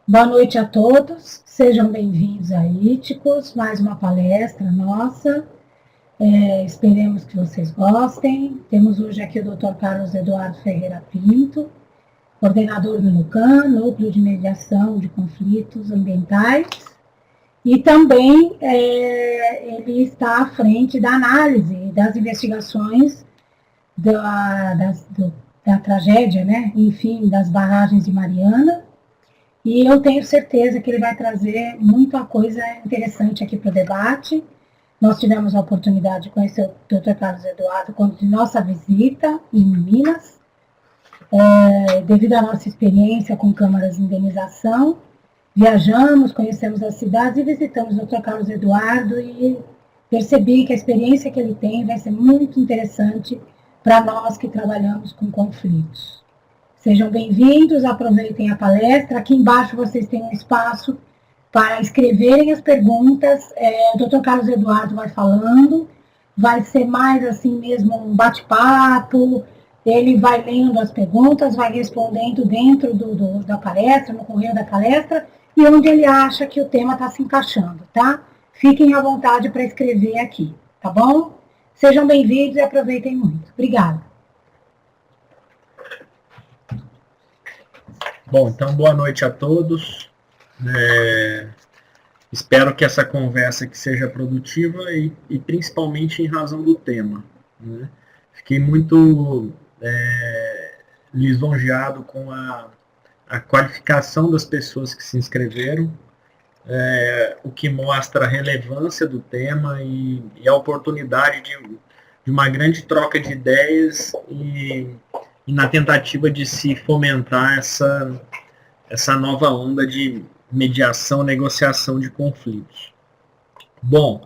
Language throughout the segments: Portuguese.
Boa noite a todos, sejam bem-vindos a Íticos, mais uma palestra nossa. Esperemos que vocês gostem. Temos hoje aqui o Dr. Carlos Eduardo Ferreira Pinto, coordenador do NUCAM, Núcleo de Mediação de Conflitos Ambientais, e também ele está à frente da análise das investigações da tragédia, né? Enfim, das barragens de Mariana. E eu tenho certeza que ele vai trazer muita coisa interessante aqui para o debate. Nós tivemos a oportunidade de conhecer o Dr. Carlos Eduardo quando de nossa visita em Minas, devido à nossa experiência com câmaras de indenização. Viajamos, conhecemos as cidades e visitamos o Dr. Carlos Eduardo e percebi que a experiência que ele tem vai ser muito interessante para nós que trabalhamos com conflitos. Sejam bem-vindos, aproveitem a palestra. Aqui embaixo vocês têm um espaço para escreverem as perguntas. O Dr. Carlos Eduardo vai falando, vai ser mais assim mesmo um bate-papo, ele vai lendo as perguntas, vai respondendo dentro da palestra, no correio da palestra, e onde ele acha que o tema está se encaixando, tá? Fiquem à vontade para escrever aqui, tá bom? Sejam bem-vindos e aproveitem muito. Obrigada. Bom, então boa noite a todos. Espero que essa conversa aqui seja produtiva e principalmente em razão do tema, né? Fiquei muito lisonjeado com a qualificação das pessoas que se inscreveram, o que mostra a relevância do tema e a oportunidade de uma grande troca de ideias e na tentativa de se fomentar essa nova onda de mediação, negociação de conflitos. Bom,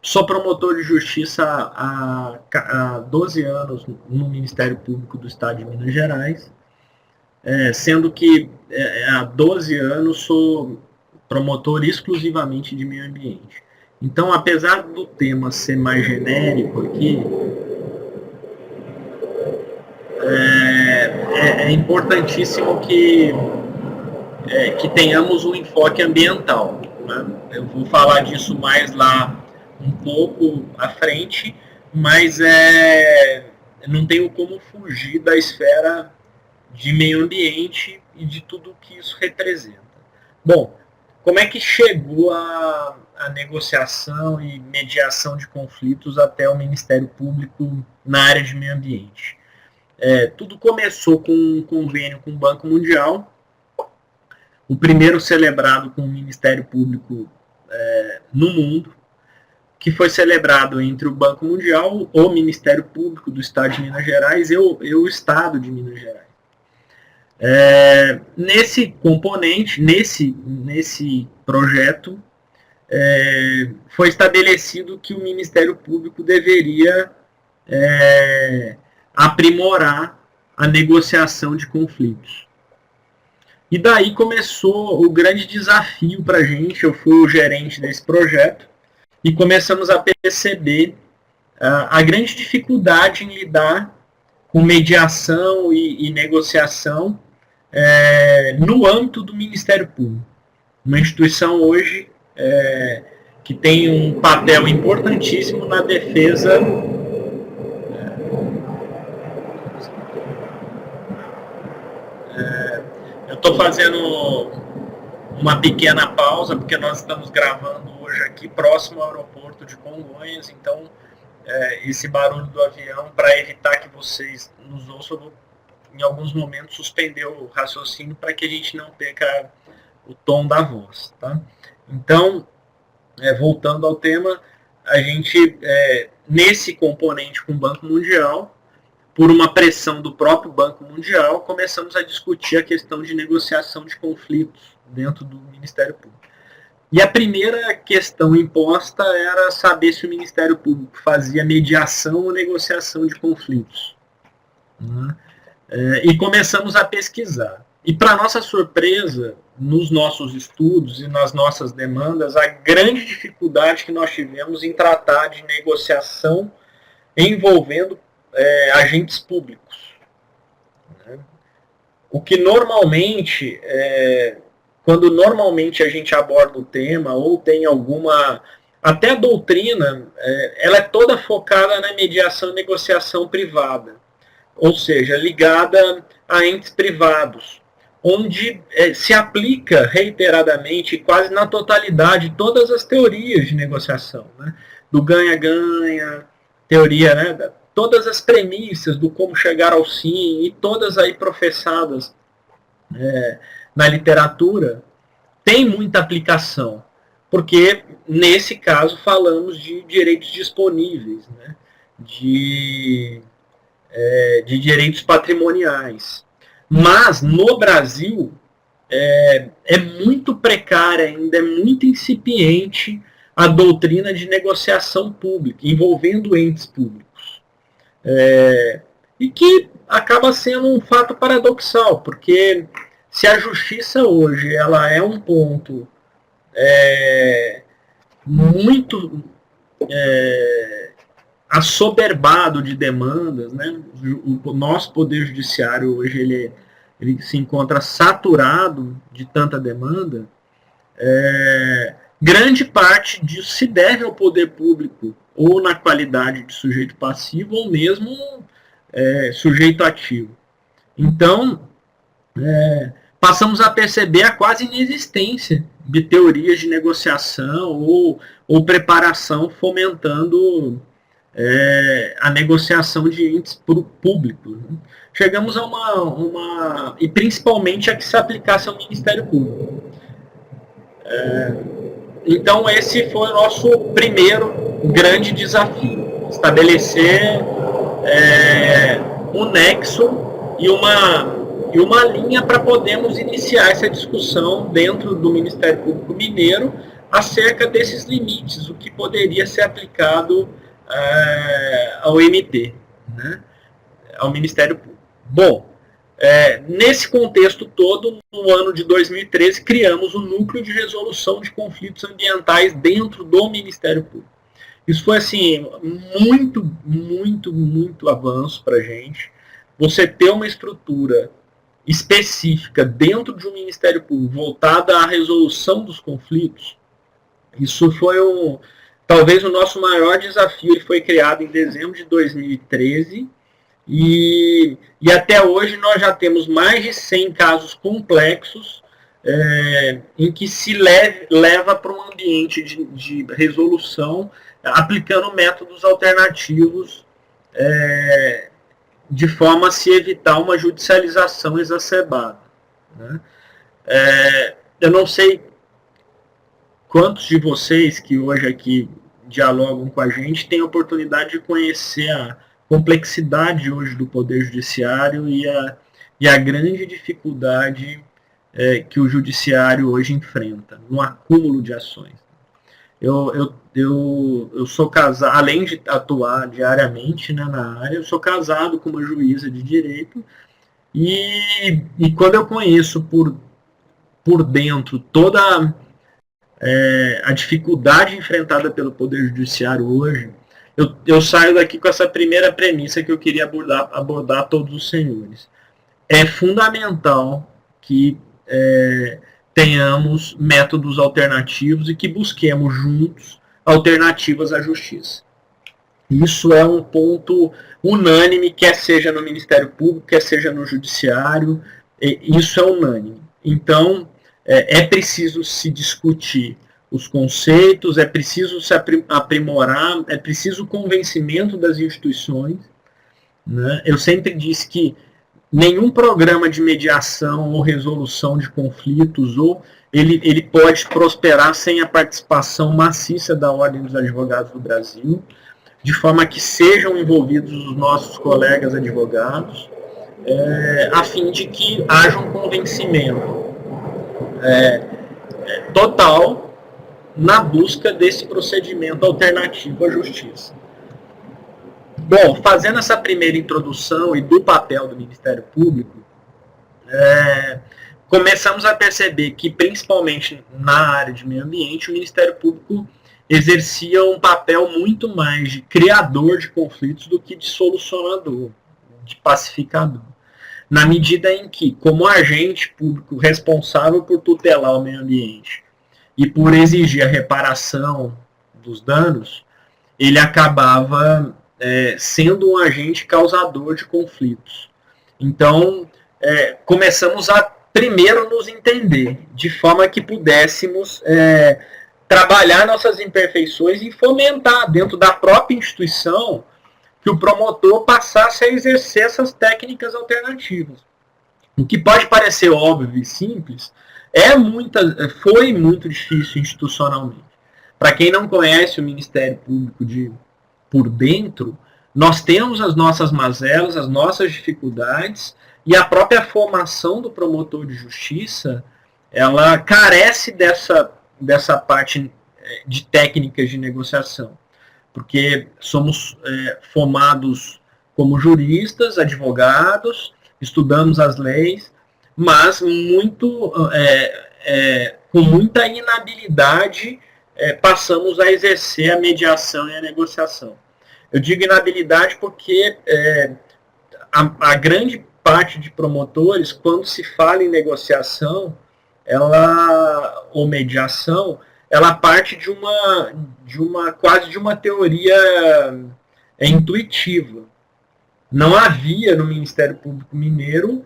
sou promotor de justiça há 12 anos no Ministério Público do Estado de Minas Gerais, sendo que há 12 anos sou promotor exclusivamente de meio ambiente. Então, apesar do tema ser mais genérico aqui, é importantíssimo que tenhamos um enfoque ambiental, né? Eu vou falar disso mais lá um pouco à frente, mas não tenho como fugir da esfera de meio ambiente e de tudo que isso representa. Bom, como é que chegou a negociação e mediação de conflitos até o Ministério Público na área de meio ambiente? Tudo começou com um convênio com o Banco Mundial, o primeiro celebrado com o Ministério Público no mundo, que foi celebrado entre o Banco Mundial, o Ministério Público do Estado de Minas Gerais e o Estado de Minas Gerais. Nesse componente, nesse projeto, foi estabelecido que o Ministério Público deveria aprimorar a negociação de conflitos. E daí começou o grande desafio para a gente. Eu fui o gerente desse projeto e começamos a perceber a grande dificuldade em lidar com mediação e negociação no âmbito do Ministério Público. Uma instituição hoje que tem um papel importantíssimo na defesa eu estou fazendo uma pequena pausa, porque nós estamos gravando hoje aqui próximo ao aeroporto de Congonhas, então esse barulho do avião, para evitar que vocês nos ouçam, eu vou, em alguns momentos, suspender o raciocínio para que a gente não perca o tom da voz. Tá? Então, voltando ao tema, a gente, nesse componente com o Banco Mundial, por uma pressão do próprio Banco Mundial, começamos a discutir a questão de negociação de conflitos dentro do Ministério Público. E a primeira questão imposta era saber se o Ministério Público fazia mediação ou negociação de conflitos. E começamos a pesquisar. E, para nossa surpresa, nos nossos estudos e nas nossas demandas, a grande dificuldade que nós tivemos em tratar de negociação envolvendo agentes públicos. o que normalmente, quando normalmente a gente aborda o tema, ou tem alguma, até a doutrina, ela é toda focada na mediação e negociação privada, ou seja, ligada a entes privados, onde se aplica reiteradamente, quase na totalidade, todas as teorias de negociação, né? Do ganha-ganha, teoria, né? Todas as premissas do como chegar ao sim, e todas aí professadas na literatura, tem muita aplicação, porque nesse caso falamos de direitos disponíveis, né? de direitos patrimoniais. Mas no Brasil é muito precária ainda, é muito incipiente a doutrina de negociação pública, envolvendo entes públicos. E que acaba sendo um fato paradoxal, porque se a justiça hoje ela é um ponto muito assoberbado de demandas, né? O nosso poder judiciário hoje ele se encontra saturado de tanta demanda. Grande parte disso se deve ao poder público, ou na qualidade de sujeito passivo, ou mesmo sujeito ativo. Então, passamos a perceber a quase inexistência de teorias de negociação ou preparação fomentando a negociação de entes públicos. Né? Chegamos a uma e principalmente a que se aplicasse ao Ministério Público. Então esse foi o nosso primeiro grande desafio, estabelecer um nexo e uma linha para podermos iniciar essa discussão dentro do Ministério Público Mineiro acerca desses limites, o que poderia ser aplicado ao MP, né? Ao Ministério Público. Bom, nesse contexto todo, no ano de 2013, criamos o Núcleo de Resolução de Conflitos Ambientais dentro do Ministério Público. Isso foi assim, muito, muito, muito avanço para a gente. Você ter uma estrutura específica dentro de um Ministério Público voltada à resolução dos conflitos, isso foi talvez o nosso maior desafio. Ele foi criado em dezembro de 2013 e até hoje nós já temos mais de 100 casos complexos em que se leva para um ambiente de resolução aplicando métodos alternativos de forma a se evitar uma judicialização exacerbada. Né? Eu não sei quantos de vocês que hoje aqui dialogam com a gente têm a oportunidade de conhecer a complexidade hoje do Poder Judiciário e a grande dificuldade que o Judiciário hoje enfrenta no acúmulo de ações. Eu sou casado, além de atuar diariamente, né, na área, eu sou casado com uma juíza de direito e quando eu conheço por dentro toda a dificuldade enfrentada pelo Poder Judiciário hoje, eu saio daqui com essa primeira premissa que eu queria abordar a todos os senhores. É fundamental que tenhamos métodos alternativos e que busquemos juntos alternativas à justiça. Isso é um ponto unânime, quer seja no Ministério Público, quer seja no Judiciário, isso é unânime. Então, é preciso se discutir os conceitos, é preciso se aprimorar, é preciso o convencimento das instituições. Né? Eu sempre disse que nenhum programa de mediação ou resolução de conflitos ele pode prosperar sem a participação maciça da Ordem dos Advogados do Brasil, de forma que sejam envolvidos os nossos colegas advogados, a fim de que haja um convencimento total na busca desse procedimento alternativo à justiça. Bom, fazendo essa primeira introdução e do papel do Ministério Público, começamos a perceber que, principalmente na área de meio ambiente, o Ministério Público exercia um papel muito mais de criador de conflitos do que de solucionador, de pacificador. na medida em que, como agente público responsável por tutelar o meio ambiente e por exigir a reparação dos danos, ele acabava sendo um agente causador de conflitos. Então, começamos a primeiro nos entender, de forma que pudéssemos trabalhar nossas imperfeições e fomentar dentro da própria instituição que o promotor passasse a exercer essas técnicas alternativas. O que pode parecer óbvio e simples, foi muito difícil institucionalmente. Para quem não conhece o Ministério Público por dentro, nós temos as nossas mazelas, as nossas dificuldades, e a própria formação do promotor de justiça, ela carece dessa parte de técnicas de negociação, porque somos formados como juristas, advogados, estudamos as leis, mas com muita inabilidade passamos a exercer a mediação e a negociação. Eu digo inabilidade porque a grande parte de promotores, quando se fala em negociação ou mediação, ela parte quase de uma teoria intuitiva. Não havia no Ministério Público Mineiro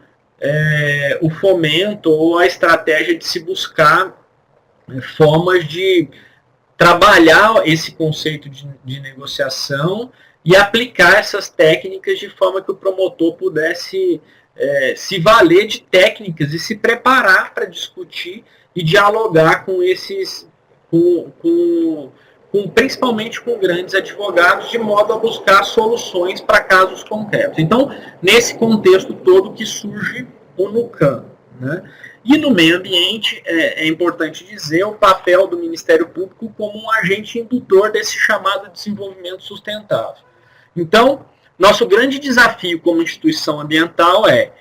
o fomento ou a estratégia de se buscar formas de trabalhar esse conceito de negociação e aplicar essas técnicas de forma que o promotor pudesse se valer de técnicas e se preparar para discutir e dialogar com principalmente com grandes advogados, de modo a buscar soluções para casos concretos. Então, nesse contexto todo que surge o NUCAM, né? E no meio ambiente, é importante dizer o papel do Ministério Público como um agente indutor desse chamado desenvolvimento sustentável. Então, nosso grande desafio como instituição ambiental é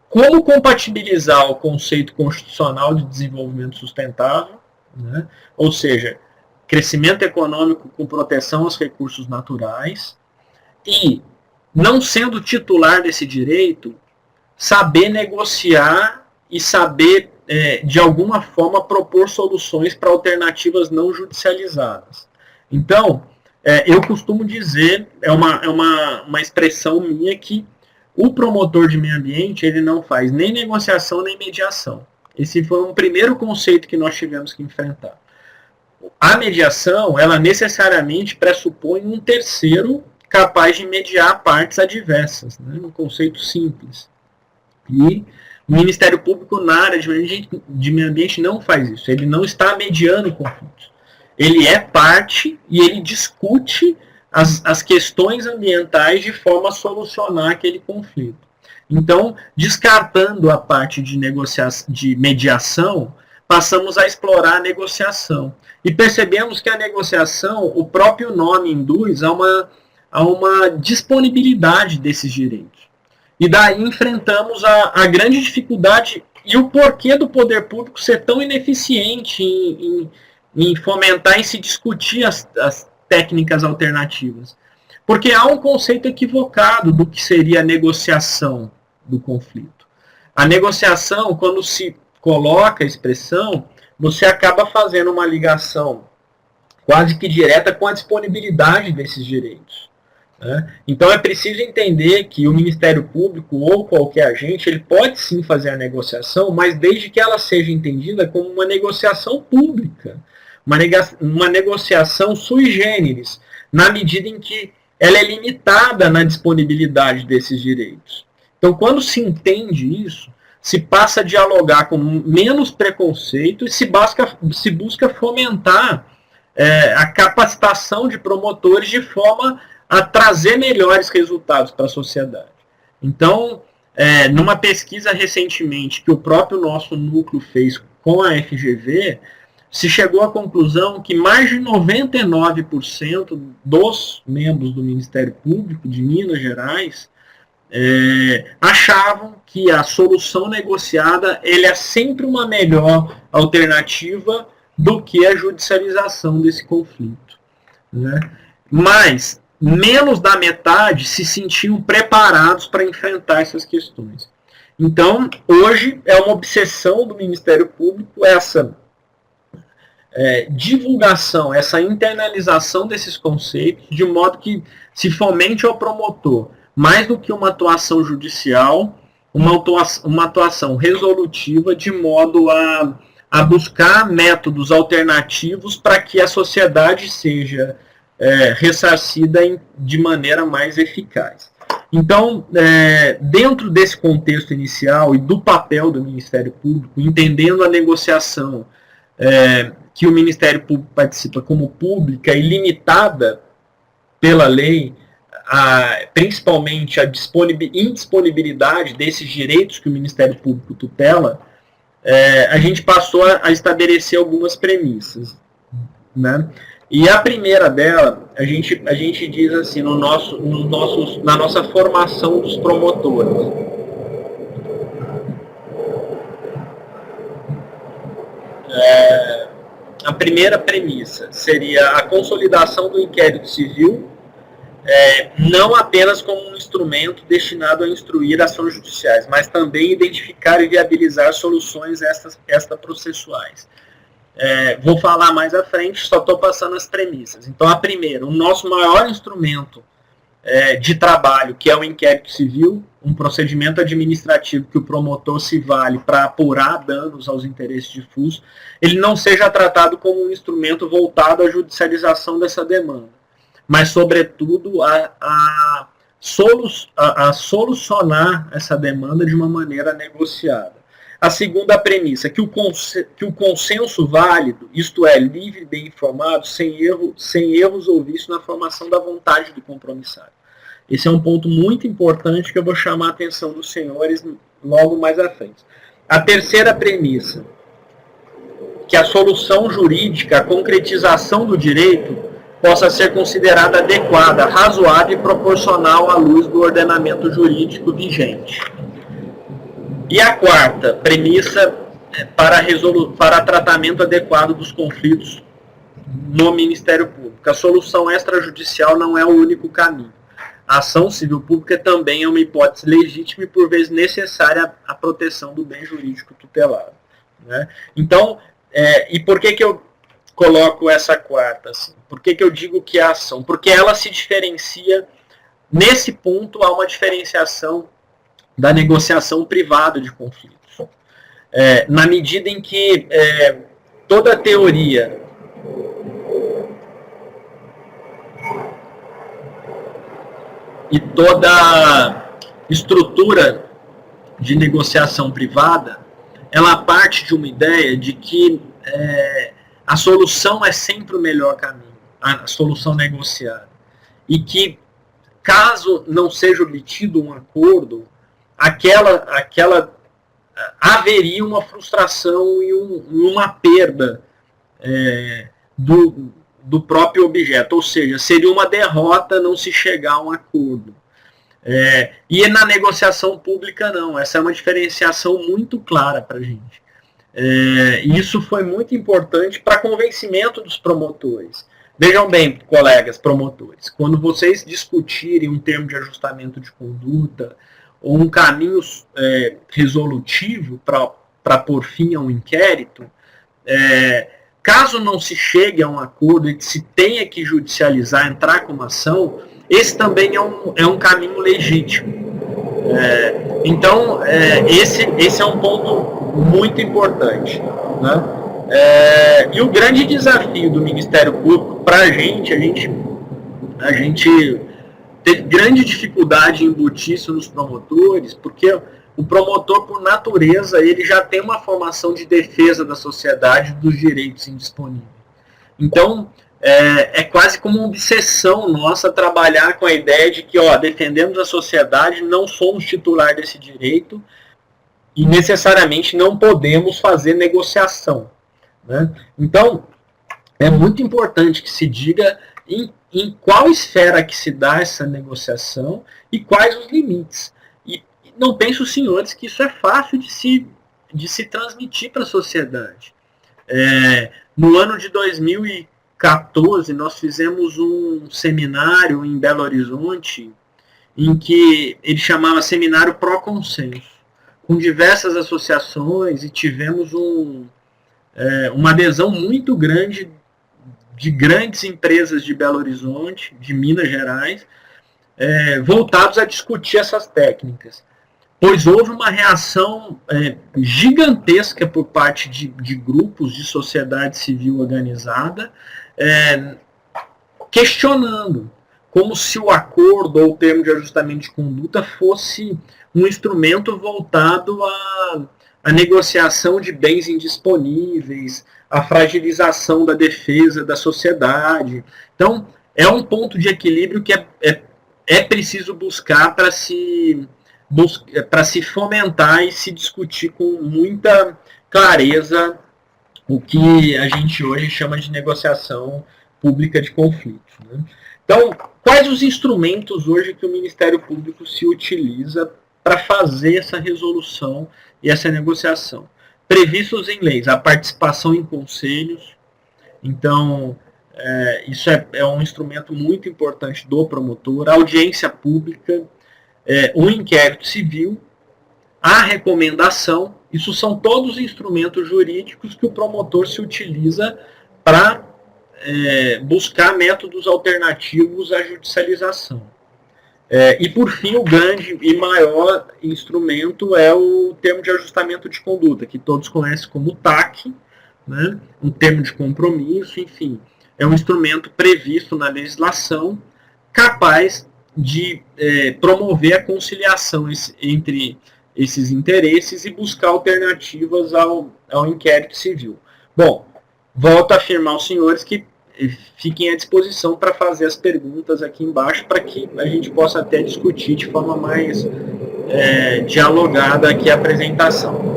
como compatibilizar o conceito constitucional de desenvolvimento sustentável, né? Ou seja, crescimento econômico com proteção aos recursos naturais, e, não sendo titular desse direito, saber negociar e saber, de alguma forma, propor soluções para alternativas não judicializadas. Então, eu costumo dizer, é uma expressão minha, que o promotor de meio ambiente ele não faz nem negociação nem mediação. Esse foi um primeiro conceito que nós tivemos que enfrentar. A mediação, ela necessariamente pressupõe um terceiro capaz de mediar partes adversas, né? Um conceito simples. E o Ministério Público, na área de meio ambiente, não faz isso. Ele não está mediando conflitos. Ele é parte e ele discute as questões ambientais de forma a solucionar aquele conflito. Então, descartando a parte de mediação, passamos a explorar a negociação. E percebemos que a negociação, o próprio nome induz a uma disponibilidade desses direitos. E daí enfrentamos a grande dificuldade e o porquê do poder público ser tão ineficiente em fomentar e se discutir as técnicas alternativas. Porque há um conceito equivocado do que seria a negociação do conflito. A negociação, quando se coloca a expressão, você acaba fazendo uma ligação quase que direta com a disponibilidade desses direitos, né? Então é preciso entender que o Ministério Público ou qualquer agente, ele pode sim fazer a negociação, mas desde que ela seja entendida como uma negociação pública, uma negociação sui generis, na medida em que ela é limitada na disponibilidade desses direitos. Então, quando se entende isso, se passa a dialogar com menos preconceito e se busca fomentar a capacitação de promotores de forma a trazer melhores resultados para a sociedade. Então, numa pesquisa recentemente que o próprio nosso núcleo fez com a FGV, se chegou à conclusão que mais de 99% dos membros do Ministério Público de Minas Gerais achavam que a solução negociada ele é sempre uma melhor alternativa do que a judicialização desse conflito, né? Mas menos da metade se sentiam preparados para enfrentar essas questões. Então, hoje é uma obsessão do Ministério Público essa divulgação, essa internalização desses conceitos, de modo que se fomente ao promotor, mais do que uma atuação judicial, uma atuação resolutiva, de modo a buscar métodos alternativos para que a sociedade seja ressarcida de maneira mais eficaz. Então, dentro desse contexto inicial e do papel do Ministério Público, entendendo a negociação que o Ministério Público participa como pública e limitada pela lei, principalmente a indisponibilidade desses direitos que o Ministério Público tutela, a gente passou a estabelecer algumas premissas, né? E a primeira dela, a gente diz assim, na nossa formação dos promotores. A primeira premissa seria a consolidação do inquérito civil, não apenas como um instrumento destinado a instruir ações judiciais, mas também identificar e viabilizar soluções extraprocessuais. Vou falar mais à frente, só estou passando as premissas. Então, a primeira, o nosso maior instrumento de trabalho, que é o inquérito civil, um procedimento administrativo que o promotor se vale para apurar danos aos interesses difusos, ele não seja tratado como um instrumento voltado à judicialização dessa demanda, mas, sobretudo, a solucionar essa demanda de uma maneira negociada. A segunda premissa, que o consenso válido, isto é, livre e bem informado, sem erros ou vícios na formação da vontade do compromissário. Esse é um ponto muito importante que eu vou chamar a atenção dos senhores logo mais à frente. A terceira premissa, que a solução jurídica, a concretização do direito, possa ser considerada adequada, razoável e proporcional à luz do ordenamento jurídico vigente. E a quarta premissa, para tratamento adequado dos conflitos no Ministério Público. A solução extrajudicial não é o único caminho. A ação civil pública também é uma hipótese legítima e, por vezes, necessária à proteção do bem jurídico tutelado, né? Então, e por que eu coloco essa quarta? Assim? Por que eu digo que é a ação? Porque ela se diferencia, nesse ponto, há uma diferenciação da negociação privada de conflitos. Na medida em que toda a teoria e toda a estrutura de negociação privada, ela parte de uma ideia de que a solução é sempre o melhor caminho, a solução negociada. E que, caso não seja obtido um acordo, haveria uma frustração e uma perda do próprio objeto, ou seja, seria uma derrota não se chegar a um acordo. E na negociação pública não, essa é uma diferenciação muito clara para a gente. E isso foi muito importante para convencimento dos promotores. Vejam bem, colegas promotores, quando vocês discutirem um termo de ajustamento de conduta, ou um caminho resolutivo para pôr fim a um inquérito, caso não se chegue a um acordo e se tenha que judicializar, entrar com uma ação, esse também é um caminho legítimo. Então, esse é um ponto muito importante, né? E o grande desafio do Ministério Público para a gente teve grande dificuldade em embutir isso nos promotores, porque o promotor, por natureza, ele já tem uma formação de defesa da sociedade dos direitos indisponíveis. Então, é quase como uma obsessão nossa trabalhar com a ideia de que, defendemos a sociedade, não somos titular desse direito e necessariamente não podemos fazer negociação, né? Então, é muito importante que se diga em qual esfera que se dá essa negociação e quais os limites. E não penso, senhores, que isso é fácil de se transmitir para a sociedade. No ano de 2015, 2014, nós fizemos um seminário em Belo Horizonte, em que ele chamava Seminário Pro Consenso, com diversas associações, e tivemos uma adesão muito grande de grandes empresas de Belo Horizonte, de Minas Gerais, voltados a discutir essas técnicas. Pois houve uma reação gigantesca por parte de grupos de sociedade civil organizada, questionando, como se o acordo ou o termo de ajustamento de conduta fosse um instrumento voltado à negociação de bens indisponíveis, à fragilização da defesa da sociedade. Então, é um ponto de equilíbrio que é preciso buscar para se fomentar e se discutir com muita clareza o que a gente hoje chama de negociação pública de conflitos, né? Então, quais os instrumentos hoje que o Ministério Público se utiliza para fazer essa resolução e essa negociação? Previstos em leis, a participação em conselhos. Então, isso é um instrumento muito importante do promotor, a audiência pública, o inquérito civil, a recomendação. Isso são todos instrumentos jurídicos que o promotor se utiliza para buscar métodos alternativos à judicialização. E, por fim, o grande e maior instrumento é o termo de ajustamento de conduta, que todos conhecem como TAC, né? Um termo de compromisso, enfim. É um instrumento previsto na legislação capaz de promover a conciliação entre esses interesses e buscar alternativas ao inquérito civil. Bom, volto a afirmar aos senhores que fiquem à disposição para fazer as perguntas aqui embaixo, para que a gente possa até discutir de forma mais dialogada aqui a apresentação.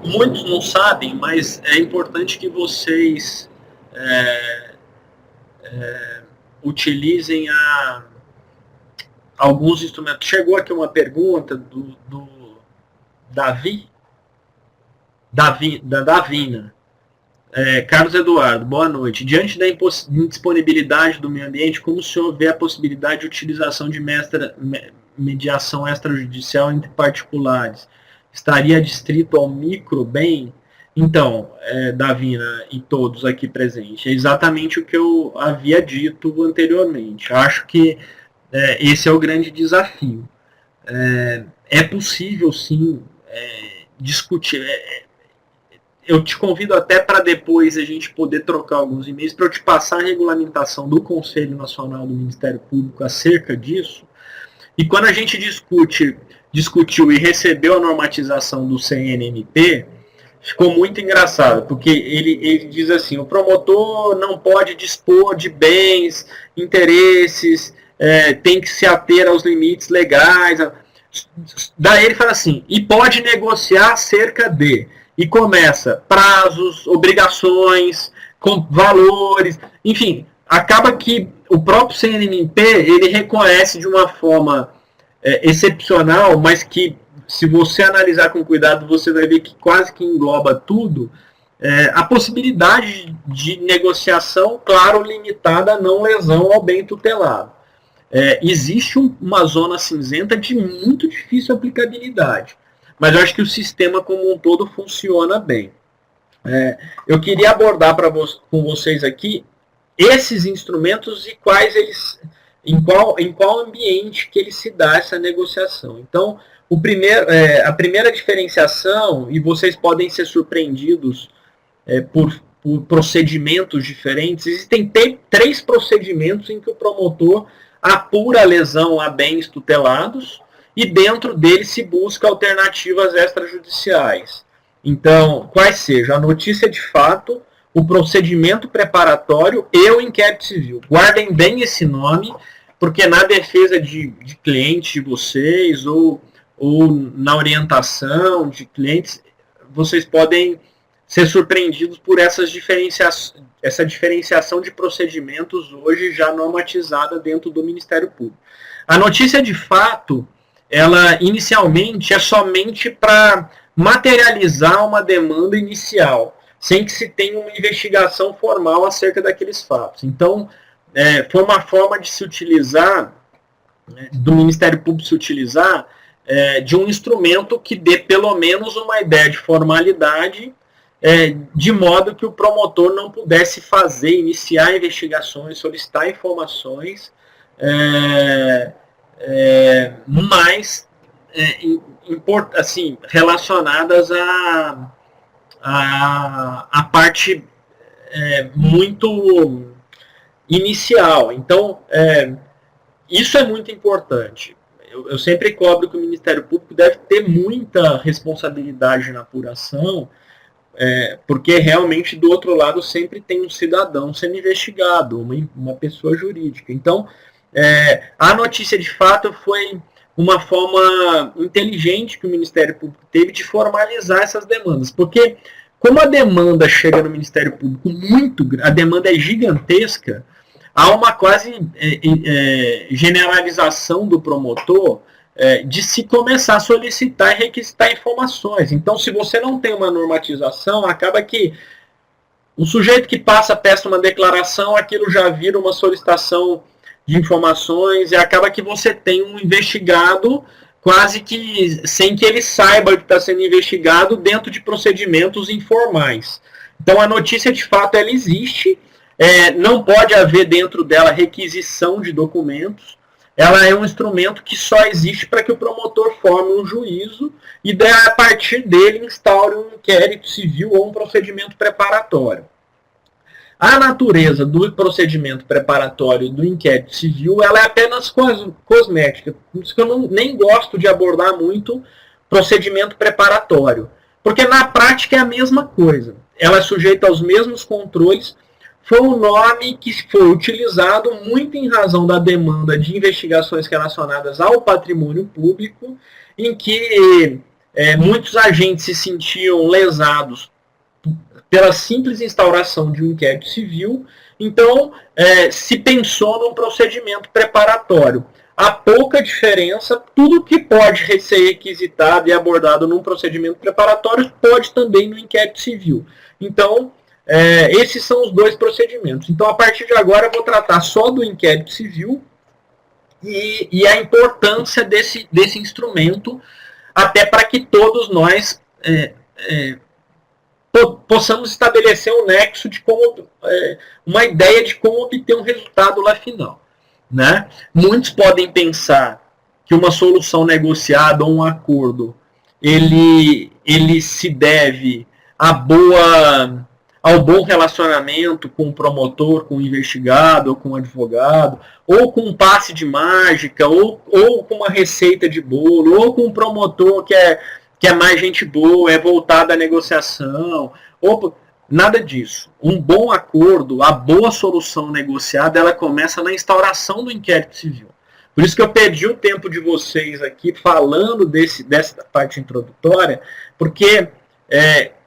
Muitos não sabem, mas é importante que vocês utilizem alguns instrumentos. Chegou aqui uma pergunta do Davi, da Davina. Carlos Eduardo, boa noite. Diante da indisponibilidade do meio ambiente, como o senhor vê a possibilidade de utilização de mediação extrajudicial entre particulares? Estaria adstrito ao microbem? Então, Davina e todos aqui presentes, é exatamente o que eu havia dito anteriormente. Acho que esse é o grande desafio. É possível, sim, discutir. Eu te convido até para depois a gente poder trocar alguns e-mails para eu te passar a regulamentação do Conselho Nacional do Ministério Público acerca disso. E quando a gente discutiu e recebeu a normatização do CNMP, ficou muito engraçado, porque ele diz assim: o promotor não pode dispor de bens, interesses, tem que se ater aos limites legais. Daí ele fala assim: e pode negociar acerca de... E começa prazos, obrigações, com valores, enfim, acaba que o próprio CNMP, ele reconhece de uma forma excepcional, mas que, se você analisar com cuidado, você vai ver que quase que engloba tudo, a possibilidade de negociação, claro, limitada a não lesão ao bem tutelado. Existe uma zona cinzenta de muito difícil aplicabilidade, mas eu acho que o sistema como um todo funciona bem. Eu queria abordar com vocês aqui esses instrumentos e quais eles, em qual ambiente que ele se dá essa negociação. Então, a primeira diferenciação, e vocês podem ser surpreendidos por procedimentos diferentes, existem 3 procedimentos em que o promotor apura a lesão a bens tutelados e dentro dele se busca alternativas extrajudiciais. Então, quais sejam a notícia de fato, o procedimento preparatório e o inquérito civil. Guardem bem esse nome, porque na defesa de clientes de vocês ou na orientação de clientes, vocês podem ser surpreendidos por essa diferenciação de procedimentos hoje já normatizada dentro do Ministério Público. A notícia de fato ela inicialmente é somente para materializar uma demanda inicial, sem que se tenha uma investigação formal acerca daqueles fatos. Então, foi uma forma de se utilizar, do Ministério Público se utilizar, de um instrumento que dê pelo menos uma ideia de formalidade, de modo que o promotor não pudesse iniciar investigações, solicitar informações, mais assim, relacionadas à parte muito inicial. Então, isso é muito importante. Eu sempre cobro que o Ministério Público deve ter muita responsabilidade na apuração, porque realmente do outro lado sempre tem um cidadão sendo investigado, uma pessoa jurídica. Então, a notícia de fato foi uma forma inteligente que o Ministério Público teve de formalizar essas demandas, porque como a demanda chega no Ministério Público a demanda é gigantesca, há uma quase generalização do promotor de se começar a solicitar e requisitar informações. Então, se você não tem uma normatização, acaba que o sujeito que peça uma declaração, aquilo já vira uma solicitação de informações e acaba que você tem um investigado quase que sem que ele saiba que está sendo investigado dentro de procedimentos informais. Então, a notícia, de fato, ela existe. Não pode haver dentro dela requisição de documentos. Ela é um instrumento que só existe para que o promotor forme um juízo e, a partir dele, instaure um inquérito civil ou um procedimento preparatório. A natureza do procedimento preparatório do inquérito civil ela é apenas cosmética. Por isso que eu nem gosto de abordar muito procedimento preparatório. Porque na prática é a mesma coisa. Ela é sujeita aos mesmos controles. Foi um nome que foi utilizado muito em razão da demanda de investigações relacionadas ao patrimônio público, em que muitos agentes se sentiam lesados pela simples instauração de um inquérito civil. Então, se pensou num procedimento preparatório. Há pouca diferença, tudo que pode ser requisitado e abordado num procedimento preparatório pode também no inquérito civil. Então, esses são os dois procedimentos. Então, a partir de agora, eu vou tratar só do inquérito civil e a importância desse instrumento, até para que todos nós possamos estabelecer um nexo de uma ideia de como obter um resultado lá final. Né? Muitos podem pensar que uma solução negociada ou um acordo ele se deve ao bom relacionamento com o promotor, com o investigado, ou com o advogado, ou com um passe de mágica, ou com uma receita de bolo, ou com um promotor que é mais gente boa, é voltado à negociação. Nada disso. Um bom acordo, a boa solução negociada, ela começa na instauração do inquérito civil. Por isso que eu perdi o tempo de vocês aqui falando dessa parte introdutória, porque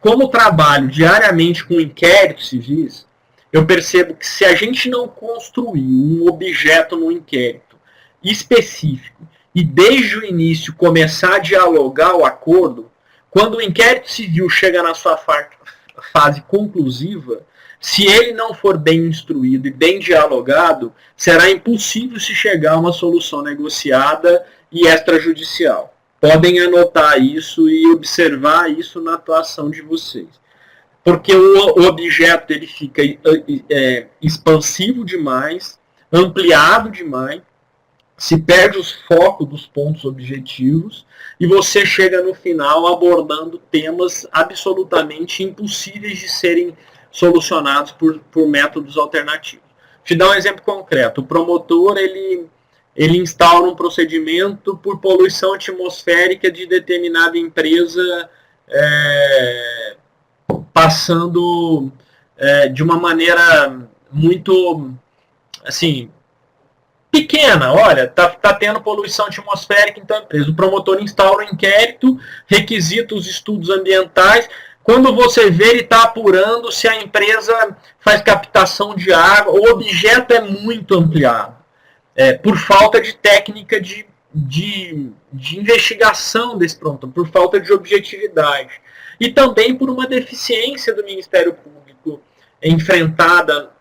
como trabalho diariamente com inquéritos civis, eu percebo que se a gente não construir um objeto no inquérito específico e desde o início começar a dialogar o acordo, quando o inquérito civil chega na sua fase conclusiva, se ele não for bem instruído e bem dialogado, será impossível se chegar a uma solução negociada e extrajudicial. Podem anotar isso e observar isso na atuação de vocês. Porque o objeto ele fica expansivo demais, ampliado demais, se perde os focos dos pontos objetivos e você chega no final abordando temas absolutamente impossíveis de serem solucionados por métodos alternativos. Te dar um exemplo concreto. O promotor ele instaura um procedimento por poluição atmosférica de determinada empresa, passando de uma maneira muito assim, pequena. Olha, tá tendo poluição atmosférica, então o promotor instaura um inquérito, requisita os estudos ambientais. Quando você vê, ele está apurando se a empresa faz captação de água. O objeto é muito ampliado, por falta de técnica de de investigação desse promotor, por falta de objetividade. E também por uma deficiência do Ministério Público enfrentada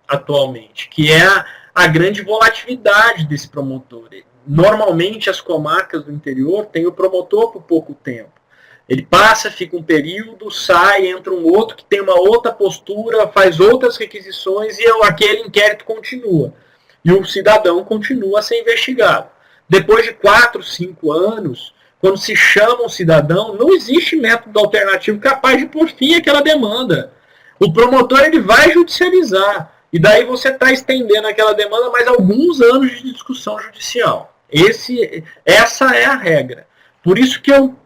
atualmente, que é a grande volatilidade desse promotor. Normalmente as comarcas do interior têm o promotor por pouco tempo. Ele passa, fica um período, sai, entra um outro que tem uma outra postura, faz outras requisições e aquele inquérito continua. E o cidadão continua a ser investigado. Depois de 4, 5 anos, quando se chama um cidadão, não existe método alternativo capaz de pôr fim àquela demanda. O promotor ele vai judicializar. E daí você está estendendo aquela demanda mais alguns anos de discussão judicial. Essa é a regra. Por isso que eu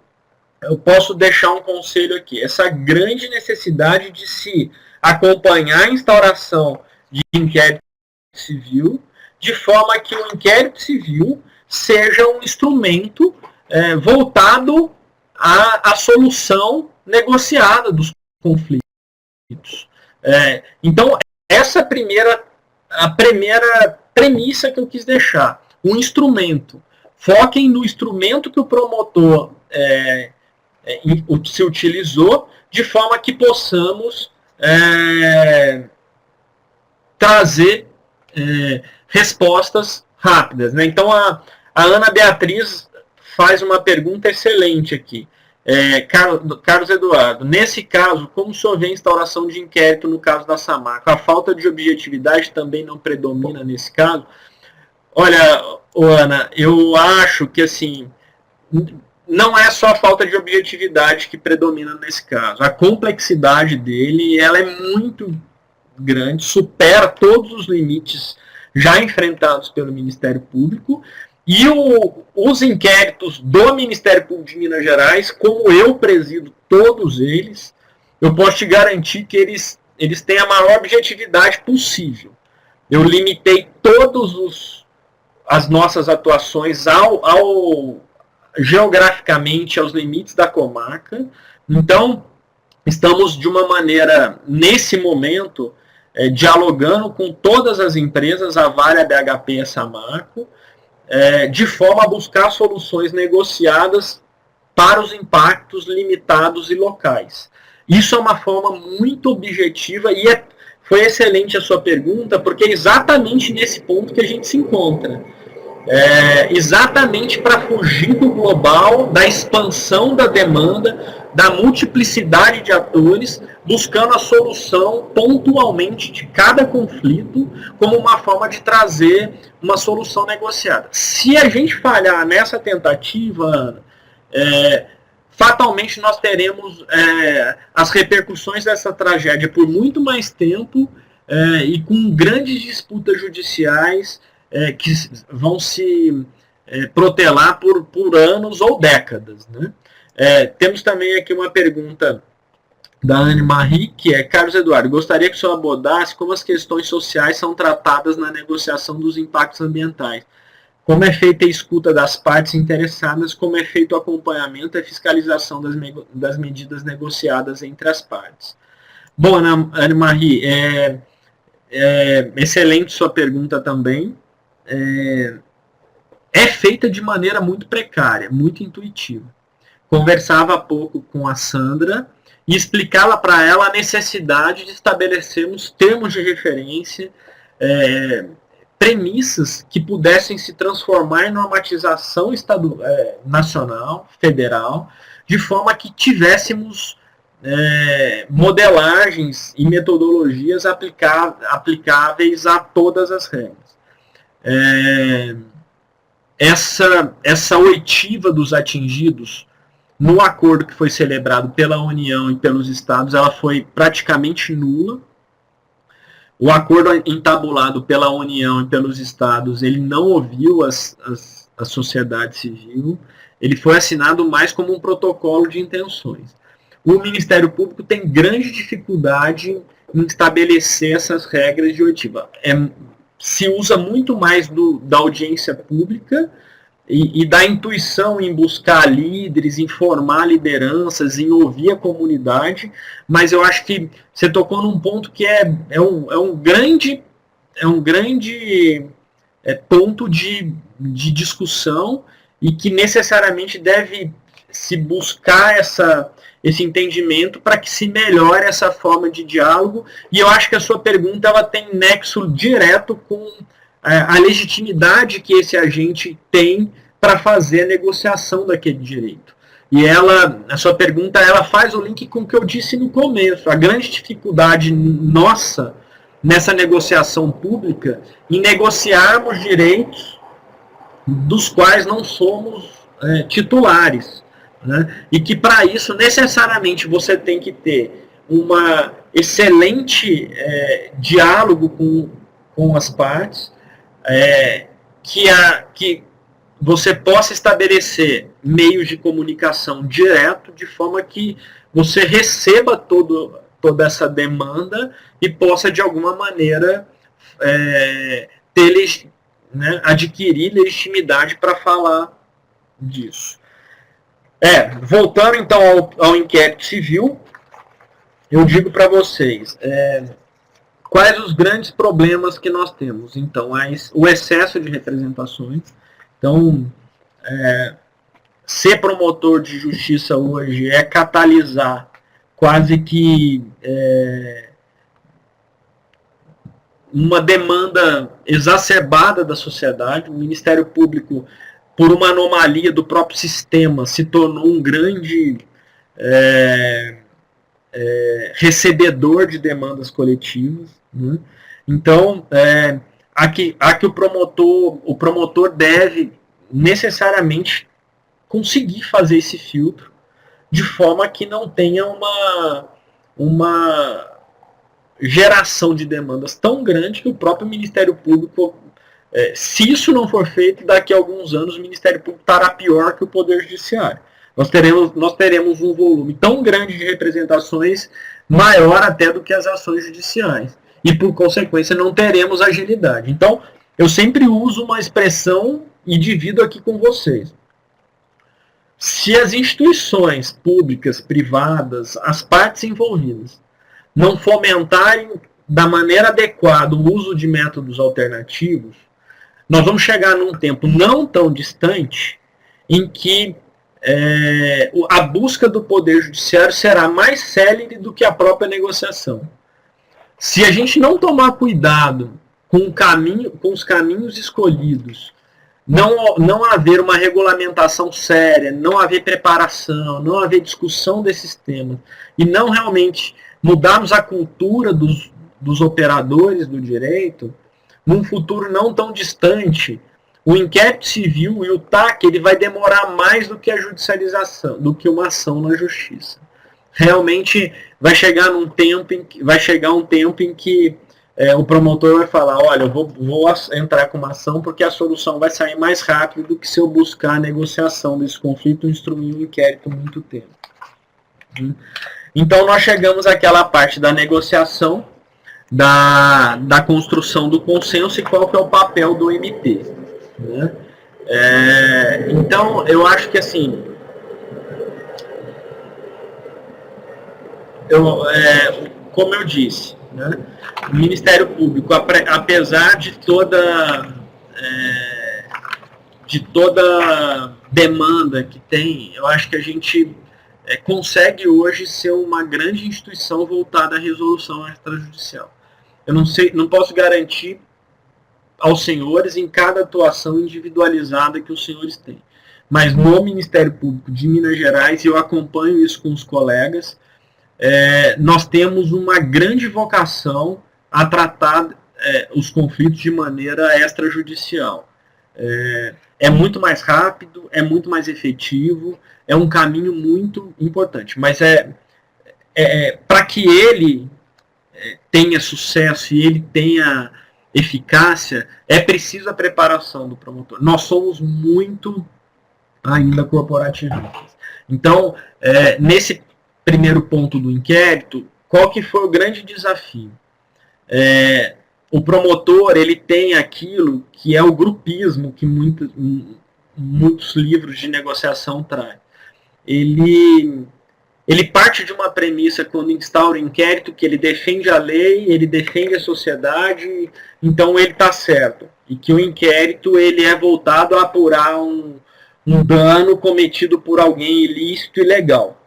posso deixar um conselho aqui. Essa grande necessidade de se acompanhar a instauração de inquérito civil, de forma que o inquérito civil seja um instrumento voltado à solução negociada dos conflitos. Então, essa a primeira premissa que eu quis deixar. Um instrumento. Foquem no instrumento que o promotor se utilizou, de forma que possamos trazer respostas rápidas. Né? Então, a Ana Beatriz faz uma pergunta excelente aqui. Carlos Eduardo, nesse caso, como o senhor vê a instauração de inquérito no caso da Samarco? A falta de objetividade também não predomina nesse caso? Olha, Ana, eu acho que assim, não é só a falta de objetividade que predomina nesse caso. A complexidade dele ela é muito grande, supera todos os limites já enfrentados pelo Ministério Público. E os inquéritos do Ministério Público de Minas Gerais, como eu presido todos eles, eu posso te garantir que eles têm a maior objetividade possível. Eu limitei as nossas atuações geograficamente aos limites da comarca. Então, estamos de uma maneira, nesse momento, dialogando com todas as empresas, a Vale, a BHP e a Samarco, de forma a buscar soluções negociadas para os impactos limitados e locais. Isso é uma forma muito objetiva e foi excelente a sua pergunta, porque é exatamente nesse ponto que a gente se encontra. Exatamente para fugir do global, da expansão da demanda, da multiplicidade de atores, buscando a solução pontualmente de cada conflito, como uma forma de trazer uma solução negociada. Se a gente falhar nessa tentativa, Ana, fatalmente nós teremos as repercussões dessa tragédia por muito mais tempo e com grandes disputas judiciais que vão se protelar por anos ou décadas, né? Temos também aqui uma pergunta da Anne-Marie, que é: Carlos Eduardo, gostaria que o senhor abordasse como as questões sociais são tratadas na negociação dos impactos ambientais. Como é feita a escuta das partes interessadas, como é feito o acompanhamento e fiscalização das medidas negociadas entre as partes. Bom, Anne-Marie, excelente sua pergunta também. É feita de maneira muito precária, muito intuitiva. Conversava há pouco com a Sandra e explicava para ela a necessidade de estabelecermos termos de referência, premissas que pudessem se transformar em normatização nacional, federal, de forma que tivéssemos modelagens e metodologias aplicáveis a todas as regras. Essa oitiva dos atingidos no acordo que foi celebrado pela União e pelos estados, ela foi praticamente nula. O acordo entabulado pela União e pelos estados, ele não ouviu a sociedade civil, ele foi assinado mais como um protocolo de intenções. O Ministério Público tem grande dificuldade em estabelecer essas regras de oitiva. Se usa muito mais da audiência pública e da intuição em buscar líderes, em formar lideranças, em ouvir a comunidade, mas eu acho que você tocou num ponto que é um grande ponto de discussão e que necessariamente deve se buscar esse entendimento para que se melhore essa forma de diálogo. E eu acho que a sua pergunta ela tem nexo direto com a legitimidade que esse agente tem para fazer a negociação daquele direito. E a sua pergunta, ela faz o link com o que eu disse no começo. A grande dificuldade nossa nessa negociação pública, em negociarmos direitos dos quais não somos titulares. Né? E que para isso, necessariamente, você tem que ter uma excelente diálogo com as partes, que você possa estabelecer meios de comunicação direto, de forma que você receba toda essa demanda e possa, de alguma maneira, adquirir legitimidade para falar disso. Voltando, então, ao inquérito civil, eu digo para vocês quais os grandes problemas que nós temos. Então, o excesso de representações. Então, ser promotor de justiça hoje é catalisar quase que uma demanda exacerbada da sociedade. O Ministério Público, por uma anomalia do próprio sistema, se tornou um grande recebedor de demandas coletivas. Né? Então, aqui o promotor deve necessariamente conseguir fazer esse filtro de forma que não tenha uma geração de demandas tão grande que o próprio Ministério Público, se isso não for feito, daqui a alguns anos o Ministério Público estará pior que o Poder Judiciário. Nós teremos um volume tão grande de representações, maior até do que as ações judiciais. E, por consequência, não teremos agilidade. Então, eu sempre uso uma expressão e divido aqui com vocês. Se as instituições públicas, privadas, as partes envolvidas, não fomentarem da maneira adequada o uso de métodos alternativos, nós vamos chegar num tempo não tão distante em que a busca do Poder Judiciário será mais célere do que a própria negociação. Se a gente não tomar cuidado com os caminhos escolhidos, não haver uma regulamentação séria, não haver preparação, não haver discussão desses temas, e não realmente mudarmos a cultura dos operadores do direito, num futuro não tão distante, o inquérito civil e o TAC ele vai demorar mais do que a judicialização, do que uma ação na justiça. Realmente vai chegar um tempo em que o promotor vai falar, olha, eu vou entrar com uma ação porque a solução vai sair mais rápido do que se eu buscar a negociação desse conflito e instruir um inquérito muito tempo. Então nós chegamos àquela parte da negociação, da construção do consenso e qual que é o papel do MP. Né? Então eu acho que assim, como eu disse, né, o Ministério Público, apesar de toda demanda que tem, eu acho que a gente consegue hoje ser uma grande instituição voltada à resolução extrajudicial. Eu não posso garantir aos senhores em cada atuação individualizada que os senhores têm. Mas no Ministério Público de Minas Gerais, e eu acompanho isso com os colegas, nós temos uma grande vocação a tratar os conflitos de maneira extrajudicial. É muito mais rápido, é muito mais efetivo, é um caminho muito importante. Mas para que ele tenha sucesso e ele tenha eficácia, é preciso a preparação do promotor. Nós somos muito ainda corporativistas. Então, nesse primeiro ponto do inquérito, qual que foi o grande desafio? O promotor ele tem aquilo que é o grupismo que muitos livros de negociação trazem. Ele parte de uma premissa quando instaura o inquérito que ele defende a lei, ele defende a sociedade, então ele está certo. E que o inquérito ele é voltado a apurar um dano cometido por alguém ilícito e ilegal.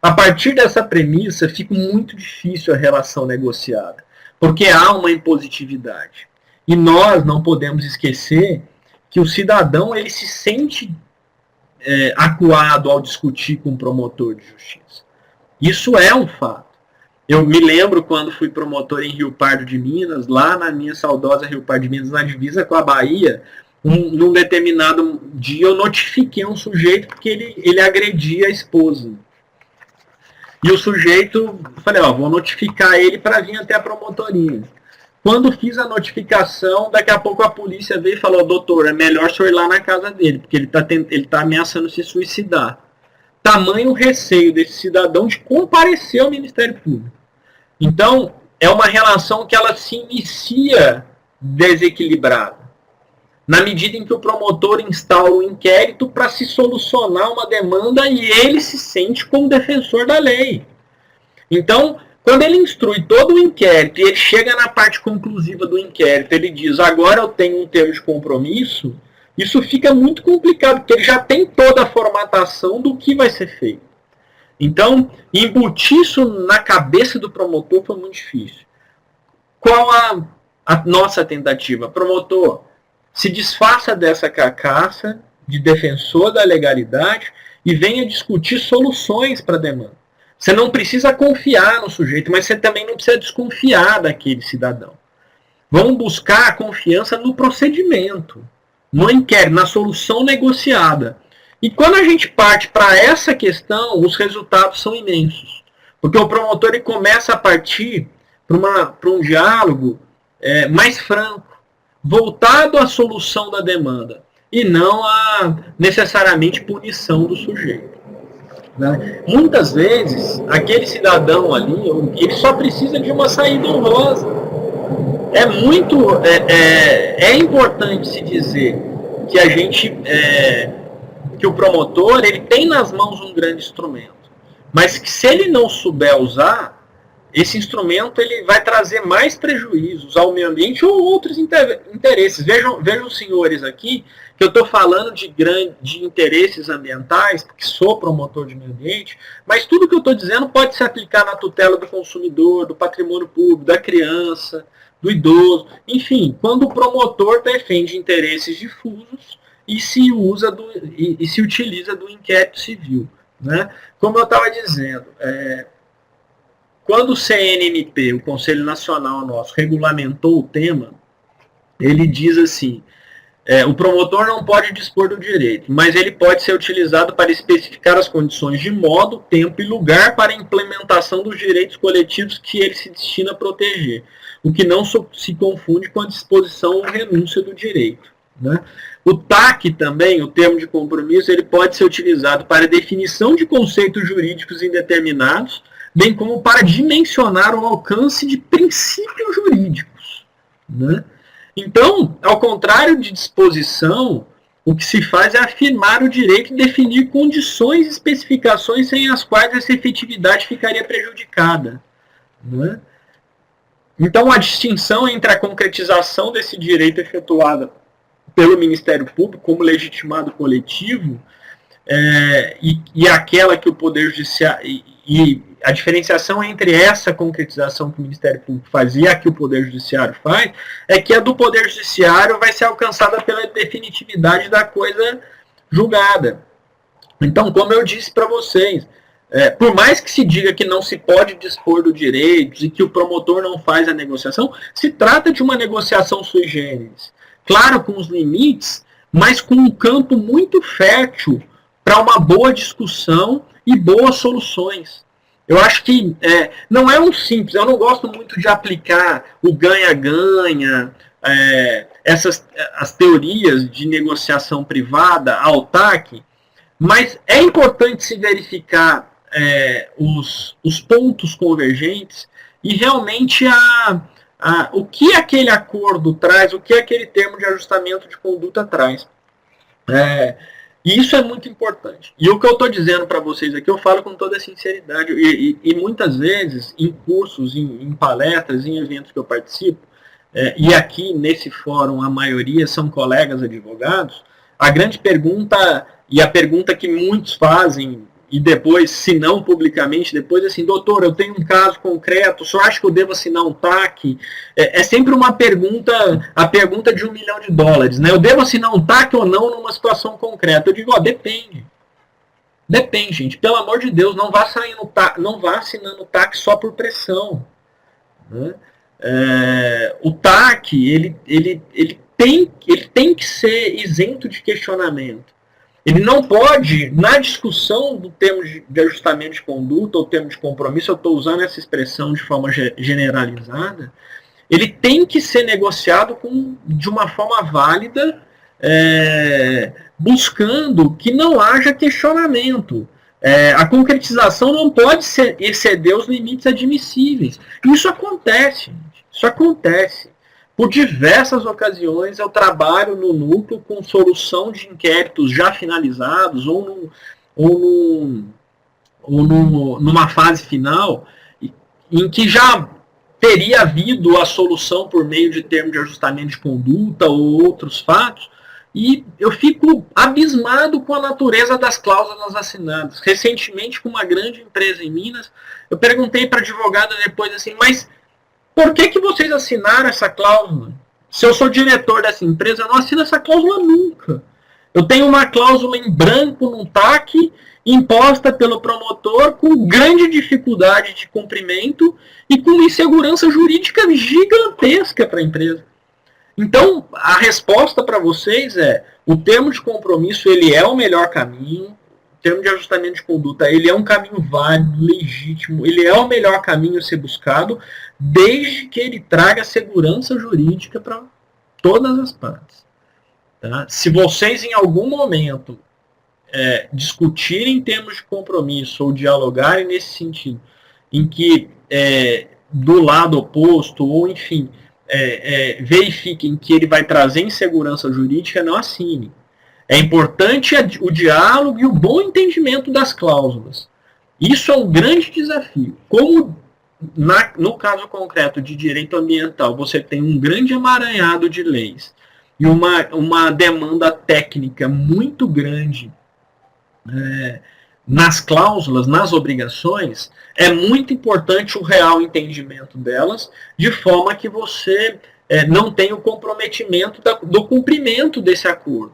A partir dessa premissa, fica muito difícil a relação negociada, porque há uma impositividade. E nós não podemos esquecer que o cidadão ele se sente acuado ao discutir com o promotor de justiça. Isso é um fato. Eu me lembro quando fui promotor em Rio Pardo de Minas, lá na minha saudosa Rio Pardo de Minas, na divisa com a Bahia, num determinado dia eu notifiquei um sujeito porque ele agredia a esposa. E o sujeito, falei, vou notificar ele para vir até a promotoria. Quando fiz a notificação, daqui a pouco a polícia veio e falou, doutor, é melhor o senhor ir lá na casa dele, porque ele tá ameaçando se suicidar. Tamanho receio desse cidadão de comparecer ao Ministério Público. Então, é uma relação que ela se inicia desequilibrada. Na medida em que o promotor instaura um inquérito para se solucionar uma demanda e ele se sente como defensor da lei. Então, quando ele instrui todo o inquérito e ele chega na parte conclusiva do inquérito, ele diz, agora eu tenho um termo de compromisso, isso fica muito complicado, porque ele já tem toda a formatação do que vai ser feito. Então, embutir isso na cabeça do promotor foi muito difícil. Qual a nossa tentativa? Promotor, se desfaça dessa carcaça de defensor da legalidade e venha discutir soluções para a demanda. Você não precisa confiar no sujeito, mas você também não precisa desconfiar daquele cidadão. Vamos buscar a confiança no procedimento, no inquérito, na solução negociada. E quando a gente parte para essa questão, os resultados são imensos. Porque o promotor ele começa a partir para um diálogo mais franco, voltado à solução da demanda, e não a necessariamente punição do sujeito. Né? Muitas vezes, aquele cidadão ali, ele só precisa de uma saída honrosa. É importante se dizer que a gente, que o promotor, ele tem nas mãos um grande instrumento, mas que se ele não souber usar, esse instrumento ele vai trazer mais prejuízos ao meio ambiente ou outros interesses. Vejam senhores aqui, que eu estou falando de interesses ambientais, porque sou promotor de meio ambiente, mas tudo que eu estou dizendo pode se aplicar na tutela do consumidor, do patrimônio público, da criança, do idoso, enfim, quando o promotor defende interesses difusos e se utiliza do inquérito civil. Né? Como eu estava dizendo, quando o CNMP, o Conselho Nacional nosso, regulamentou o tema, ele diz assim, o promotor não pode dispor do direito, mas ele pode ser utilizado para especificar as condições de modo, tempo e lugar para a implementação dos direitos coletivos que ele se destina a proteger, o que não se confunde com a disposição ou renúncia do direito. Né? O TAC também, o termo de compromisso, ele pode ser utilizado para a definição de conceitos jurídicos indeterminados, bem como para dimensionar o alcance de princípios jurídicos. Né? Então, ao contrário de disposição, o que se faz é afirmar o direito e definir condições e especificações sem as quais essa efetividade ficaria prejudicada. Né? Então, a distinção entre a concretização desse direito efetuada pelo Ministério Público como legitimado coletivo e aquela que o Poder Judiciário... E a diferenciação entre essa concretização que o Ministério Público faz e a que o Poder Judiciário faz é que a do Poder Judiciário vai ser alcançada pela definitividade da coisa julgada. Então, como eu disse para vocês, por mais que se diga que não se pode dispor do direito e que o promotor não faz a negociação, se trata de uma negociação sui generis. Claro, com os limites, mas com um campo muito fértil para uma boa discussão e boas soluções. Eu acho que não é um simples, eu não gosto muito de aplicar o ganha-ganha, as teorias de negociação privada ao TAC, mas é importante se verificar os pontos convergentes e realmente o que aquele acordo traz, o que aquele termo de ajustamento de conduta traz. E isso é muito importante. E o que eu estou dizendo para vocês aqui, eu falo com toda sinceridade. E muitas vezes, em cursos, em palestras, em eventos que eu participo, e aqui nesse fórum a maioria são colegas advogados, a grande pergunta e a pergunta que muitos fazem, e depois, se não publicamente, depois assim, doutor, eu tenho um caso concreto, o senhor acha que eu devo assinar um TAC? É sempre uma pergunta, a pergunta de $1 milhão, né? Eu devo assinar um TAC ou não numa situação concreta? Eu digo, depende. Depende, gente. Pelo amor de Deus, não vá assinando o TAC só por pressão. Né? O TAC, ele tem que ser isento de questionamento. Ele não pode, na discussão do termo de ajustamento de conduta ou termo de compromisso, eu estou usando essa expressão de forma generalizada, ele tem que ser negociado de uma forma válida, buscando que não haja questionamento. A concretização não pode exceder os limites admissíveis. Isso acontece, gente. Isso acontece. Por diversas ocasiões eu trabalho no núcleo com solução de inquéritos já finalizados ou numa fase final em que já teria havido a solução por meio de termo de ajustamento de conduta ou outros fatos, e eu fico abismado com a natureza das cláusulas assinadas. Recentemente, com uma grande empresa em Minas, eu perguntei para a advogada depois assim, mas por que vocês assinaram essa cláusula? Se eu sou diretor dessa empresa, eu não assino essa cláusula nunca. Eu tenho uma cláusula em branco num TAC, imposta pelo promotor, com grande dificuldade de cumprimento e com insegurança jurídica gigantesca para a empresa. Então, a resposta para vocês o termo de compromisso ele é o melhor caminho, o termo de ajustamento de conduta ele é um caminho válido, legítimo, ele é o melhor caminho a ser buscado, desde que ele traga segurança jurídica para todas as partes. Tá? Se vocês em algum momento discutirem termos de compromisso ou dialogarem nesse sentido, em que do lado oposto, ou enfim, verifiquem que ele vai trazer insegurança jurídica, não assinem. É importante o diálogo e o bom entendimento das cláusulas. Isso é um grande desafio. Como no caso concreto de direito ambiental, você tem um grande emaranhado de leis e uma demanda técnica muito grande nas cláusulas, nas obrigações, é muito importante o real entendimento delas, de forma que você não tenha o comprometimento do cumprimento desse acordo.